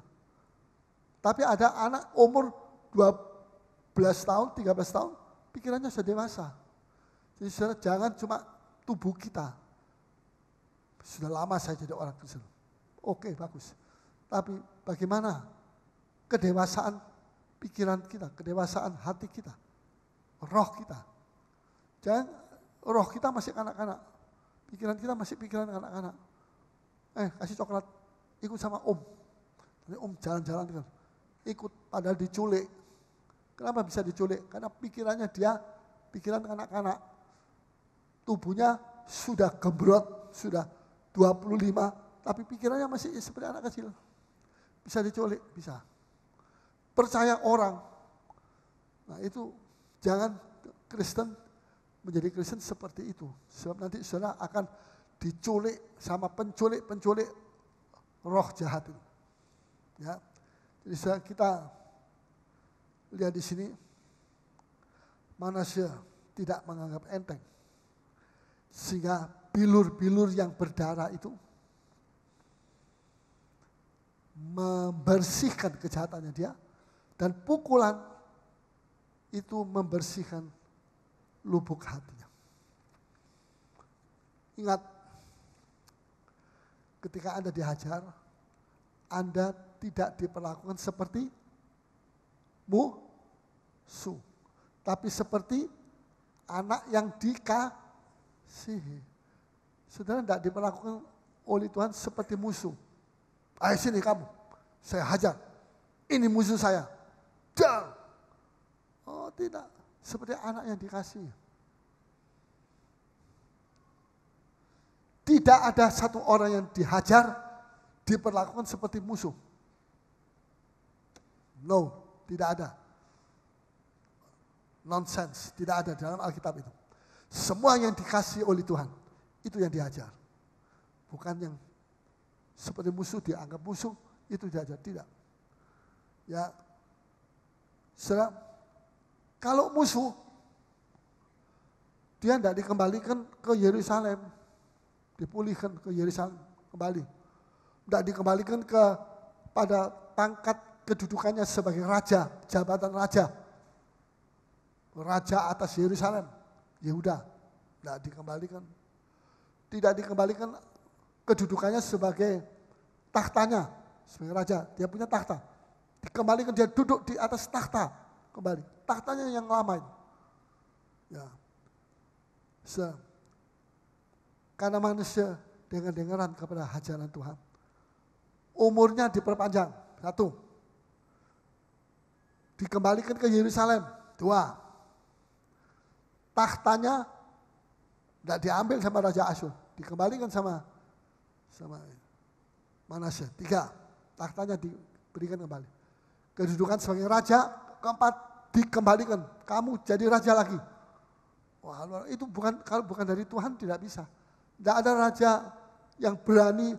Tapi ada anak umur 12 tahun, 13 tahun, pikirannya sudah dewasa. Jadi saudara, jangan cuma tubuh kita. Sudah lama saya jadi orang Kristen. Oke, bagus. Tapi bagaimana kedewasaan pikiran kita, kedewasaan hati kita, roh kita. Jangan roh kita masih kanak-kanak, pikiran kita masih pikiran kanak-kanak. Kasih coklat, ikut sama om. Nanti om jalan-jalan, ikut padahal diculik. Kenapa bisa diculik? Karena pikirannya dia, pikiran kanak-kanak. Tubuhnya sudah gembrot, sudah 25, tapi pikirannya masih seperti anak kecil. Bisa diculik, bisa. Percaya orang. Nah itu, jangan Kristen menjadi Kristen seperti itu. Sebab nanti saudara akan diculik sama penculik-penculik roh jahat itu. Ya. Jadi saudara, kita lihat di sini, Manasya tidak menganggap enteng. Sehingga bilur-bilur yang berdarah itu membersihkan kejahatannya dia, dan pukulan itu membersihkan lubuk hatinya. Ingat, ketika Anda dihajar, Anda tidak diperlakukan seperti musuh, tapi seperti anak yang dikasihi. Saudara tidak diperlakukan oleh Tuhan seperti musuh. Ayo sini kamu, saya hajar. Ini musuh saya. Jangan. Oh tidak, seperti anak yang dikasihi. Tidak ada satu orang yang dihajar diperlakukan seperti musuh. No, tidak ada. Nonsense, tidak ada dalam Alkitab itu. Semua yang dikasih oleh Tuhan, itu yang diajar. Bukan yang seperti musuh, dianggap musuh, itu diajar. Tidak. Ya, saudara, kalau musuh, dia tidak dikembalikan ke Yerusalem, dipulihkan ke Yerusalem kembali. Tidak dikembalikan pada pangkat kedudukannya sebagai raja, jabatan raja. raja atas Yerusalem, Yehuda. Tidak dikembalikan. Tidak dikembalikan kedudukannya sebagai tahtanya, sebagai raja. Dia punya tahta. Dikembalikan, dia duduk di atas tahta kembali. Tahtanya yang lama itu. Ya. Karena manusia dengar-dengaran kepada ajaran Tuhan. Umurnya diperpanjang. 1. Dikembalikan ke Yerusalem. 2. Tahtanya tidak diambil sama Raja Asyur. Dikembalikan sama Manasye. 3. Tahtanya diberikan kembali. Kedudukan sebagai raja. 4. Dikembalikan. Kamu jadi raja lagi. Wah, itu kalau bukan dari Tuhan tidak bisa. Tidak ada raja yang berani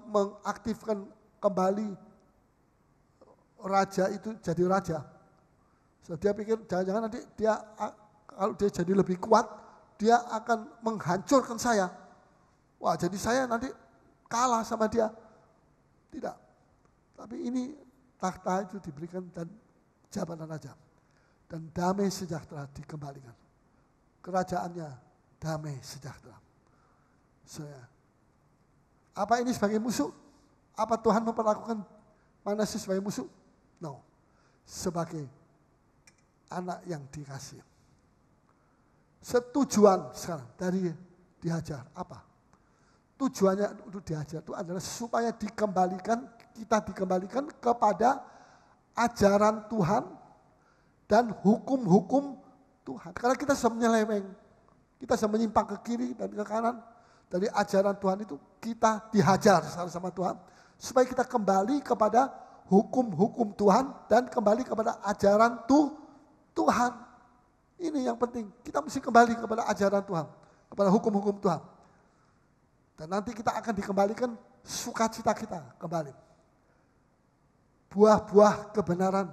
mengaktifkan kembali raja itu jadi raja. So, dia pikir jangan-jangan nanti dia kalau dia jadi lebih kuat, dia akan menghancurkan saya. Wah, jadi saya nanti kalah sama dia. Tidak. Tapi ini takhta itu diberikan dan jabatan raja. Dan damai sejahtera dikembalikan. Kerajaannya damai sejahtera. Apa ini sebagai musuh? Apa Tuhan memperlakukan Manasye sebagai musuh? No. Sebagai anak yang dikasih. Setujuan sekarang dari dihajar apa? Tujuannya untuk dihajar itu adalah supaya kita dikembalikan kepada ajaran Tuhan dan hukum-hukum Tuhan. Karena kita sudah menyeleweng, kita sudah menyimpang ke kiri dan ke kanan dari ajaran Tuhan itu, kita dihajar sama Tuhan supaya kita kembali kepada hukum-hukum Tuhan dan kembali kepada ajaran Tuhan. Ini yang penting. Kita mesti kembali kepada ajaran Tuhan, kepada hukum-hukum Tuhan. Dan nanti kita akan dikembalikan sukacita kita kembali. Buah-buah kebenaran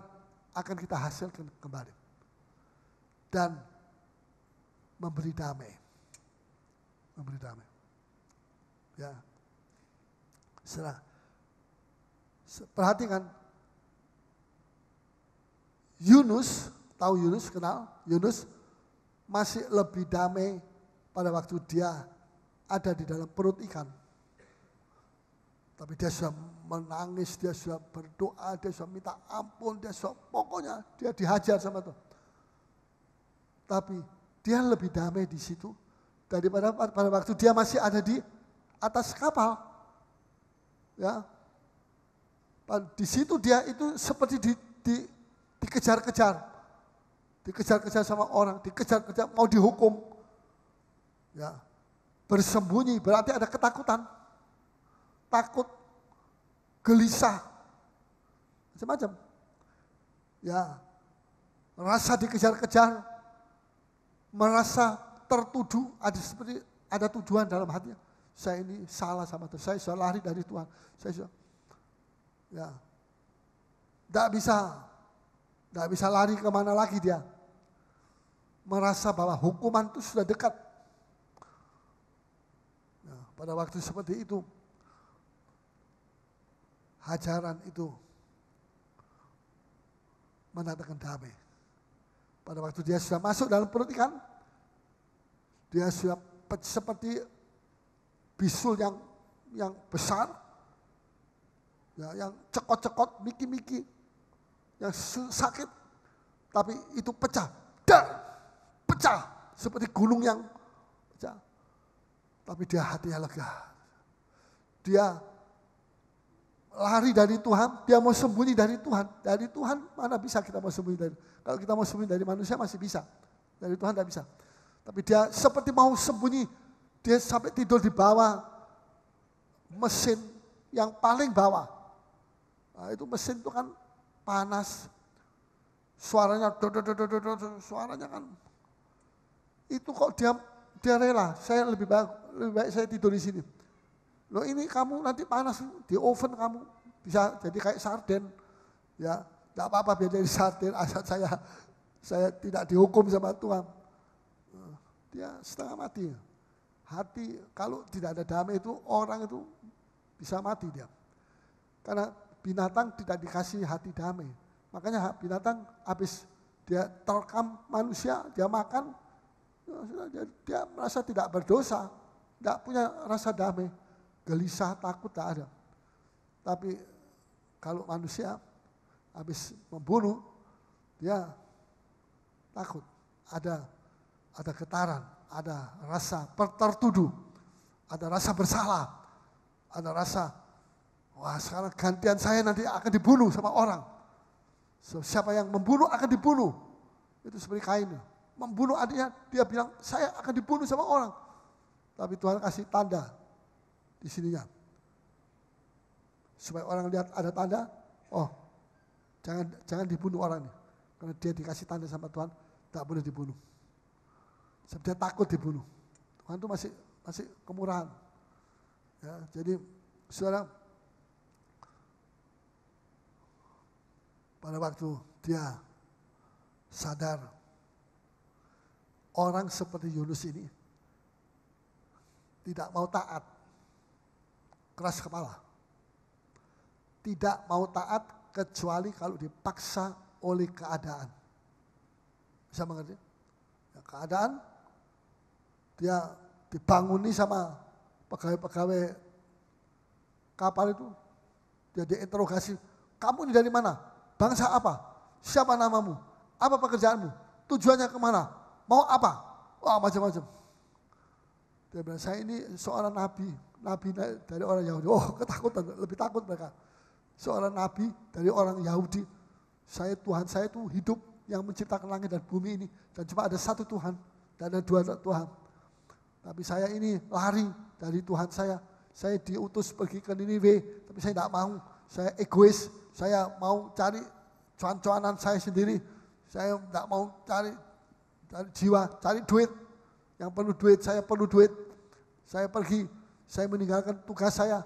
akan kita hasilkan kembali. Dan memberi damai. Memberi damai. Ya. Perhatikan. Yunus, tahu Yunus, kenal? Yunus masih lebih damai pada waktu dia ada di dalam perut ikan. Tapi dia sudah menangis, dia sudah berdoa, dia sudah minta ampun, pokoknya dia dihajar sama Tuhan. Tapi dia lebih damai di situ daripada pada waktu dia masih ada di atas kapal. Ya. Di situ dia itu seperti dikejar-kejar. Dikejar-kejar sama orang, dikejar-kejar mau dihukum. Ya. Bersembunyi berarti ada ketakutan. Takut, gelisah, macam-macam. Ya. Rasa dikejar-kejar, merasa tertuduh, ada tujuan dalam hatinya. Saya ini salah sama Tuhan, saya sudah lari dari Tuhan. Saya sudah, ya, tidak bisa lari kemana lagi dia. Merasa bahwa hukuman itu sudah dekat. Nah, pada waktu seperti itu, hajaran itu mendatangkan damai. Pada waktu dia sudah masuk dalam perut ikan, dia sudah seperti bisul yang besar, ya, yang cekot-cekot, miki-miki, yang sakit, tapi itu pecah, pecah seperti gunung yang pecah. Tapi dia hatinya lega. Dia lari dari Tuhan, dia mau sembunyi dari Tuhan. Dari Tuhan mana bisa kita mau sembunyi dari? Kalau kita mau sembunyi dari manusia masih bisa, dari Tuhan tidak bisa. Tapi dia seperti mau sembunyi, dia sampai tidur di bawah mesin yang paling bawah. Nah, itu mesin itu kan panas, suaranya suaranya kan. Itu kok dia rela, saya lebih baik saya tidur di sini. Loh ini kamu nanti panas di oven, kamu bisa jadi kayak sarden. Ya, tidak apa-apa biar jadi sarden, asal saya tidak dihukum sama Tuhan. Dia setengah mati. Hati kalau tidak ada damai itu orang itu bisa mati dia. Karena binatang tidak dikasih hati damai. Makanya binatang habis dia terkam manusia, dia makan, dia merasa tidak berdosa, tidak punya rasa damai, gelisah, takut, tak ada. Tapi kalau manusia habis membunuh, dia takut, ada getaran, ada rasa tertuduh, ada rasa bersalah, ada rasa, wah sekarang gantian saya nanti akan dibunuh sama orang. Siapa yang membunuh akan dibunuh. Itu seperti Kain. Membunuh adiknya, dia bilang, saya akan dibunuh sama orang. Tapi Tuhan kasih tanda di sininya. Supaya orang lihat ada tanda, oh jangan dibunuh orang ini. Karena dia dikasih tanda sama Tuhan, tak boleh dibunuh. Sebab dia takut dibunuh. Tuhan itu masih kemurahan. Ya, jadi saudara, pada waktu dia sadar orang seperti Yunus ini tidak mau taat, keras kepala. Tidak mau taat kecuali kalau dipaksa oleh keadaan. Bisa mengerti? Ya, keadaan dia dibanguni sama pegawai-pegawai kapal itu. Dia diinterogasi, kamu ini dari mana? Bangsa apa? Siapa namamu? Apa pekerjaanmu? Tujuannya kemana? Mau apa? Wah macam-macam. Dia bilang, saya ini seorang nabi dari orang Yahudi. Oh ketakutan, lebih takut mereka. Seorang nabi dari orang Yahudi. Tuhan saya itu hidup yang menciptakan langit dan bumi ini. Dan cuma ada satu Tuhan, dan ada dua Tuhan. Tapi saya ini lari dari Tuhan saya. Saya diutus pergi ke Niniwe, tapi saya tidak mau. Saya egois. Saya mau cari cuan-cuanan saya sendiri. Saya tidak mau cari jiwa, cari duit. Yang perlu duit, saya perlu duit. Saya pergi, saya meninggalkan tugas saya.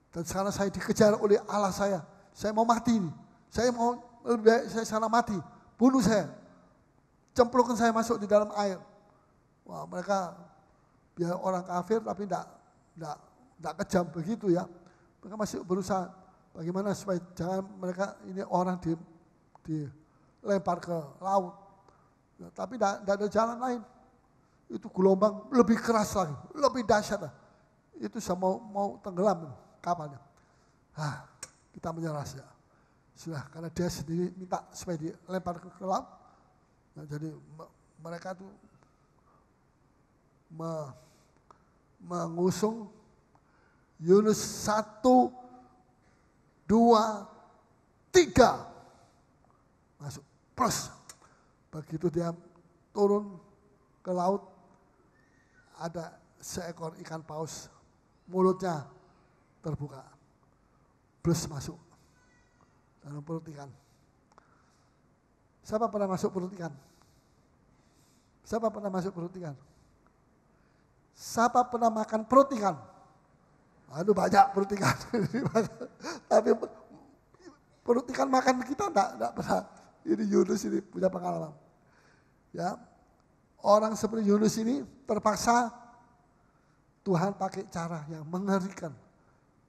Dan sekarang saya dikejar oleh Allah saya. Saya mau mati ini. Saya mau lebih baik saya sana mati. Bunuh saya. Cemplungkan saya masuk di dalam air. Wah mereka biar orang kafir tapi tidak kejam begitu ya. Mereka masih berusaha. Bagaimana supaya jangan mereka ini orang dilempar ke laut. Ya, tapi tidak ada jalan lain. Itu gelombang lebih keras lagi, lebih dahsyat. Itu mau tenggelam kapalnya. Kita menyerah ya. Sudah karena dia sendiri minta supaya dilempar ke laut. Nah, jadi mereka itu mengusung Yunus 1, 2, 3 masuk plus. Begitu dia turun ke laut, ada seekor ikan paus, mulutnya terbuka, plus masuk dalam perut ikan. Siapa pernah masuk perut ikan? Siapa pernah masuk perut ikan? Siapa pernah makan perut ikan? Aduh banyak perut ikan. Tapi perut ikan makan kita enggak pernah. Ini Yunus ini punya pengalaman. Ya. Orang seperti Yunus ini terpaksa Tuhan pakai cara yang mengerikan.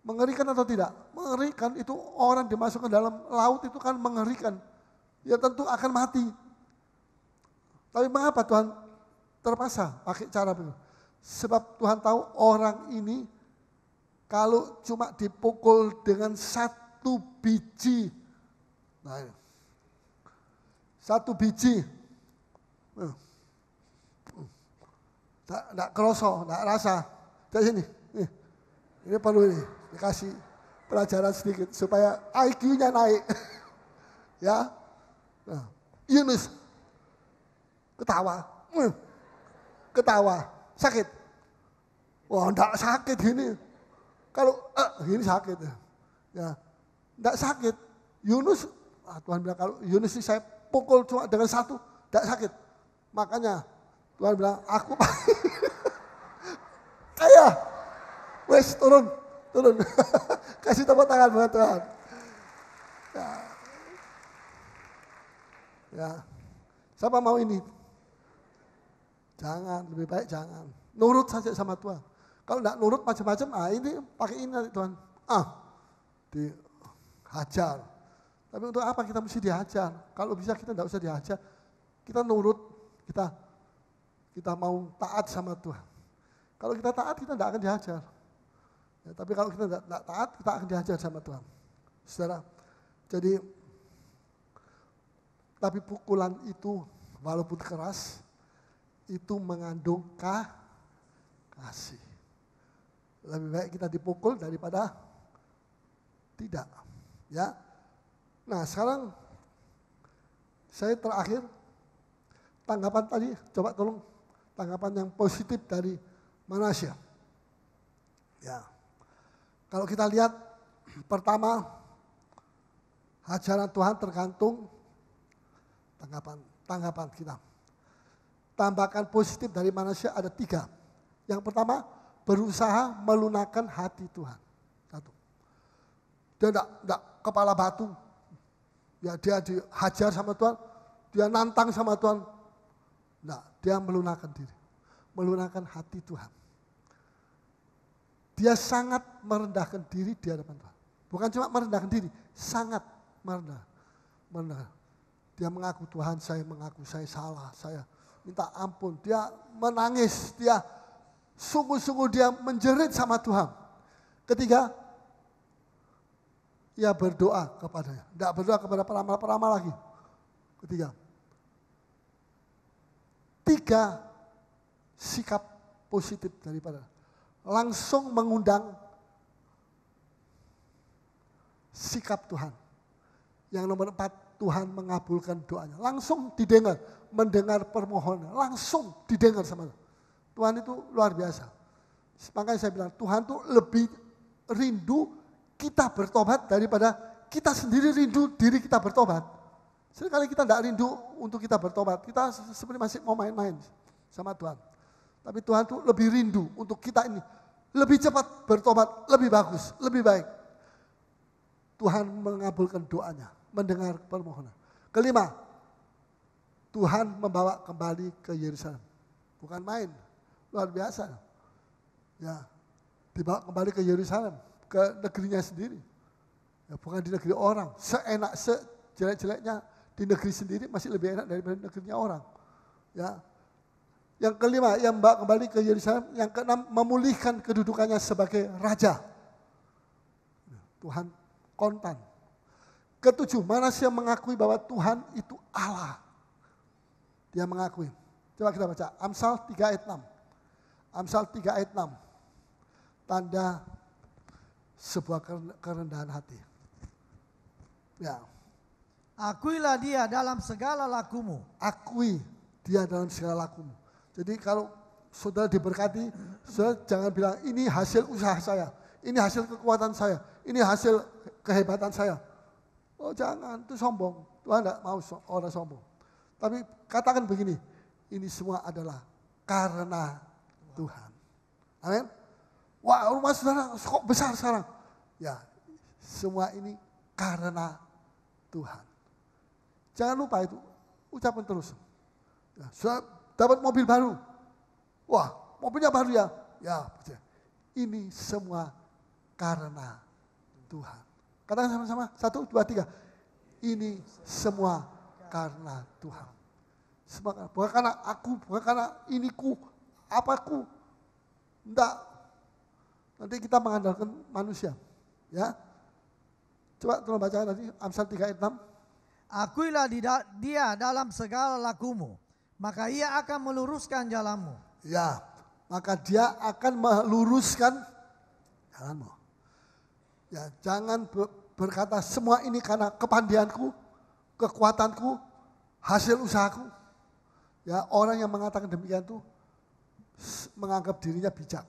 Mengerikan atau tidak? Mengerikan. Itu orang dimasukkan dalam laut itu kan mengerikan. Ya tentu akan mati. Tapi mengapa Tuhan terpaksa pakai cara begitu? Sebab Tuhan tahu orang ini kalau cuma dipukul dengan 1 biji, nah, 1 biji, tidak kerasa, tidak rasa. Dari sini, ini perlu ini dikasih pelajaran sedikit supaya IQ-nya naik, ya. Nah, Yunus ketawa, sakit. Wah, tidak sakit ini. Kalau ini sakit ya, tidak sakit. Yunus, Tuhan bilang kalau Yunus ini saya pukul cuma dengan 1, tidak sakit. Makanya Tuhan bilang aku, ayo, wes turun, kasih tepuk tangan buat Tuhan. Ya, siapa mau ini? Jangan, lebih baik jangan. Nurut saja sama Tuhan. Kalau tidak nurut macam-macam, ini pakai ini Tuhan. Dihajar. Tapi untuk apa kita mesti diajar? Kalau bisa kita tidak usah diajar. Kita nurut, kita mau taat sama Tuhan. Kalau kita taat, kita tidak akan diajar. Ya, tapi kalau kita tidak taat, kita akan diajar sama Tuhan. Saudara, jadi tapi pukulan itu walaupun keras, itu mengandung kasih. Lebih baik kita dipukul daripada tidak. Ya. Nah, sekarang saya terakhir tanggapan tadi, coba tolong tanggapan yang positif dari Manasya. Ya. Kalau kita lihat pertama, ajaran Tuhan tergantung tanggapan kita. Tambahkan positif dari Manasya ada 3. Yang pertama, berusaha melunakkan hati Tuhan. 1. Dia tidak kepala batu. Ya, dia dihajar sama Tuhan, dia nantang sama Tuhan. Nah, dia melunakkan diri. Melunakkan hati Tuhan. Dia sangat merendahkan diri di hadapan Tuhan. Bukan cuma merendahkan diri, sangat merendah. Dia mengaku, Tuhan saya mengaku saya salah, saya minta ampun. Dia menangis, dia sungguh-sungguh dia menjerit sama Tuhan. Ketiga, ia berdoa kepadanya. Tidak berdoa kepada peramal-peramal lagi. Ketiga. 3 sikap positif daripada. Langsung mengundang sikap Tuhan. Yang nomor 4, Tuhan mengabulkan doanya. Langsung didengar, mendengar permohonan. Langsung didengar sama Tuhan. Tuhan itu luar biasa. Makanya saya bilang, Tuhan itu lebih rindu kita bertobat daripada kita sendiri rindu diri kita bertobat. Seringkali kita tidak rindu untuk kita bertobat. Kita seperti masih mau main-main sama Tuhan. Tapi Tuhan itu lebih rindu untuk kita ini. Lebih cepat bertobat, lebih bagus, lebih baik. Tuhan mengabulkan doanya, mendengar permohonan. Kelima, Tuhan membawa kembali ke Yerusalem. Bukan main, luar biasa. Ya, dibawa kembali ke Yerusalem, ke negerinya sendiri. Ya, bukan di negeri orang. Seenak, sejelek-jeleknya di negeri sendiri masih lebih enak daripada negerinya orang. Ya. Yang kelima, yang membawa kembali ke Yerusalem. Yang keenam, memulihkan kedudukannya sebagai raja. Tuhan kontan. Ketujuh, Manasya mengakui bahwa Tuhan itu Allah. Dia mengakui. Coba kita baca Amsal 3 ayat 6. Amsal 3 ayat 6. Tanda sebuah kerendahan hati. Ya. Akuilah dia dalam segala lakumu. Akui dia dalam segala lakumu. Jadi kalau saudara diberkati, saudara jangan bilang ini hasil usaha saya, ini hasil kekuatan saya, ini hasil kehebatan saya. Oh jangan, itu sombong. Tuhan tidak mau orang sombong. Tapi katakan begini, ini semua adalah karena Tuhan. Amin. Wah, rumah saudara kok besar sekarang? Ya, semua ini karena Tuhan. Jangan lupa itu, ucapkan terus. Ya, saudara dapat mobil baru. Wah, mobilnya baru ya. Ya, ini semua karena Tuhan. Katakan sama-sama, 1, 2, 3. Ini semua karena Tuhan. Semua, bukan karena aku, bukan karena iniku, apaku. Enggak. Nanti kita mengandalkan manusia. Ya. Coba tolong baca tadi Amsal 3 ayat 6. Akuilah dia dalam segala lakumu, maka ia akan meluruskan jalanmu. Ya, maka dia akan meluruskan jalanmu. Ya, jangan berkata semua ini karena kepandianku, kekuatanku, hasil usahaku. Ya, orang yang mengatakan demikian itu menganggap dirinya bijak.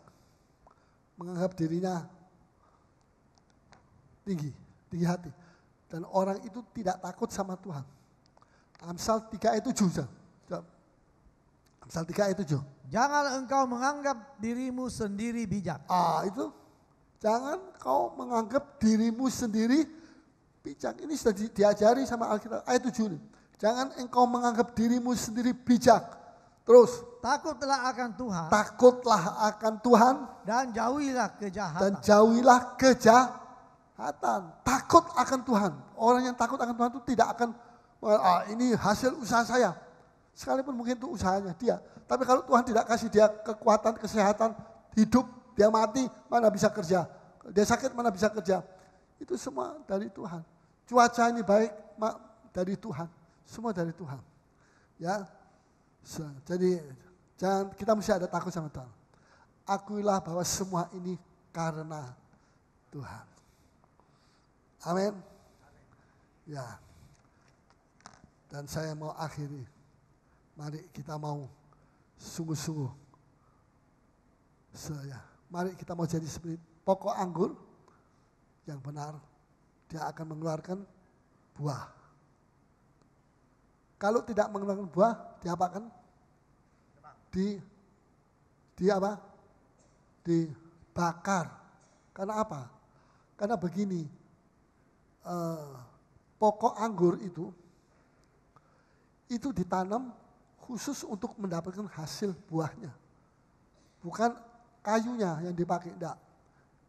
Menganggap dirinya tinggi hati. Dan orang itu tidak takut sama Tuhan. Amsal 3 ayat 7. Amsal 3 ayat 7. Jangan engkau menganggap dirimu sendiri bijak. Itu. Jangan kau menganggap dirimu sendiri bijak. Ini sudah diajari sama Alkitab. Ayat 7 ini. Jangan engkau menganggap dirimu sendiri bijak. Terus. Takutlah akan Tuhan. Takutlah akan Tuhan. Dan jauhilah kejahatan. Dan jauhilah kejahatan. takut akan Tuhan. Orang yang takut akan Tuhan itu tidak akan, ini hasil usaha saya. Sekalipun mungkin itu usahanya dia. Tapi kalau Tuhan tidak kasih dia kekuatan, kesehatan, hidup, dia mati, mana bisa kerja. Dia sakit, mana bisa kerja. Itu semua dari Tuhan. Cuaca ini baik, dari Tuhan. Semua dari Tuhan. Ya, jadi kita mesti ada takut sama Tuhan. Akuilah bahwa semua ini karena Tuhan. Amin. Ya. Dan saya mau akhiri. Mari kita mau sungguh-sungguh. Mari kita mau jadi seperti pokok anggur yang benar. Dia akan mengeluarkan buah. Kalau tidak mengeluarkan buah, diapakan? Apa? Dibakar. Karena apa? Karena begini, pokok anggur itu ditanam khusus untuk mendapatkan hasil buahnya. Bukan kayunya yang dipakai, enggak.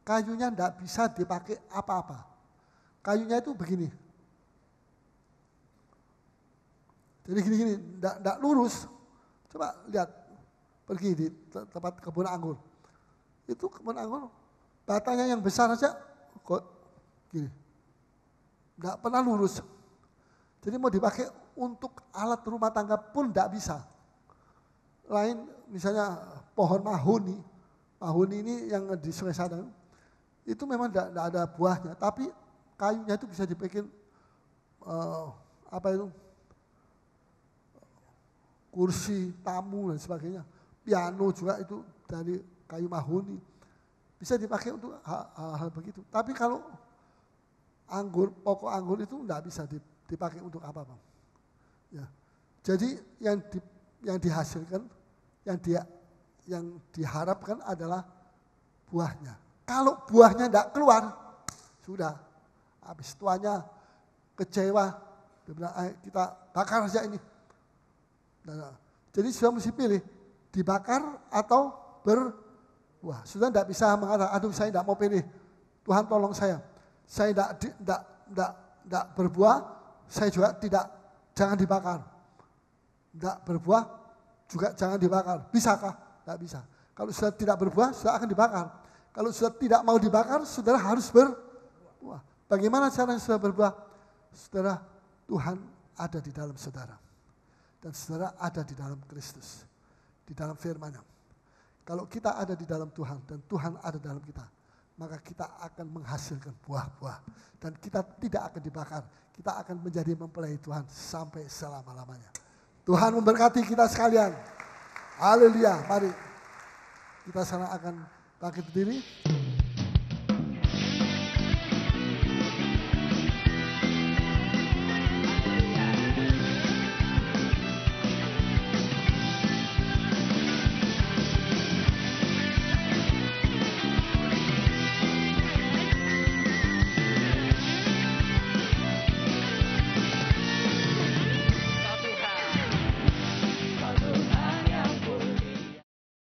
Kayunya enggak bisa dipakai apa-apa. Kayunya itu begini. Jadi gini-gini, enggak lurus. Coba lihat, pergi di tempat kebun anggur. Itu kebun anggur, batangnya yang besar aja kok gini. Enggak pernah lurus. Jadi mau dipakai untuk alat rumah tangga pun enggak bisa. Lain misalnya pohon mahoni. Mahoni ini yang di Sungai Sadang, itu memang enggak ada buahnya. Tapi kayunya itu bisa dibikin kursi, tamu dan sebagainya. Piano juga itu dari kayu mahoni. Bisa dipakai untuk hal-hal begitu. Tapi kalau anggur, pokok anggur itu enggak bisa dipakai untuk apa-apa. Ya. Jadi yang dihasilkan, yang diharapkan adalah buahnya. Kalau buahnya enggak keluar, sudah habis. Tuanya kecewa, dia bilang, kita bakar saja ini. Jadi sudah mesti pilih, dibakar atau berbuah. Sudah tidak bisa mengatakan, aduh saya tidak mau pilih, Tuhan tolong saya tidak berbuah, saya juga jangan dibakar. Tidak berbuah, juga jangan dibakar. Bisakah? Tidak bisa. Kalau sudah tidak berbuah, sudah akan dibakar. Kalau sudah tidak mau dibakar, saudara harus berbuah. Bagaimana caranya saudara berbuah? Saudara, Tuhan ada di dalam saudara. Dan saudara ada di dalam Kristus, di dalam firman-Nya. Kalau kita ada di dalam Tuhan dan Tuhan ada dalam kita, maka kita akan menghasilkan buah-buah. Dan kita tidak akan dibakar, kita akan menjadi mempelai Tuhan sampai selama-lamanya. Tuhan memberkati kita sekalian. Haleluya, mari kita sana akan bangkit berdiri.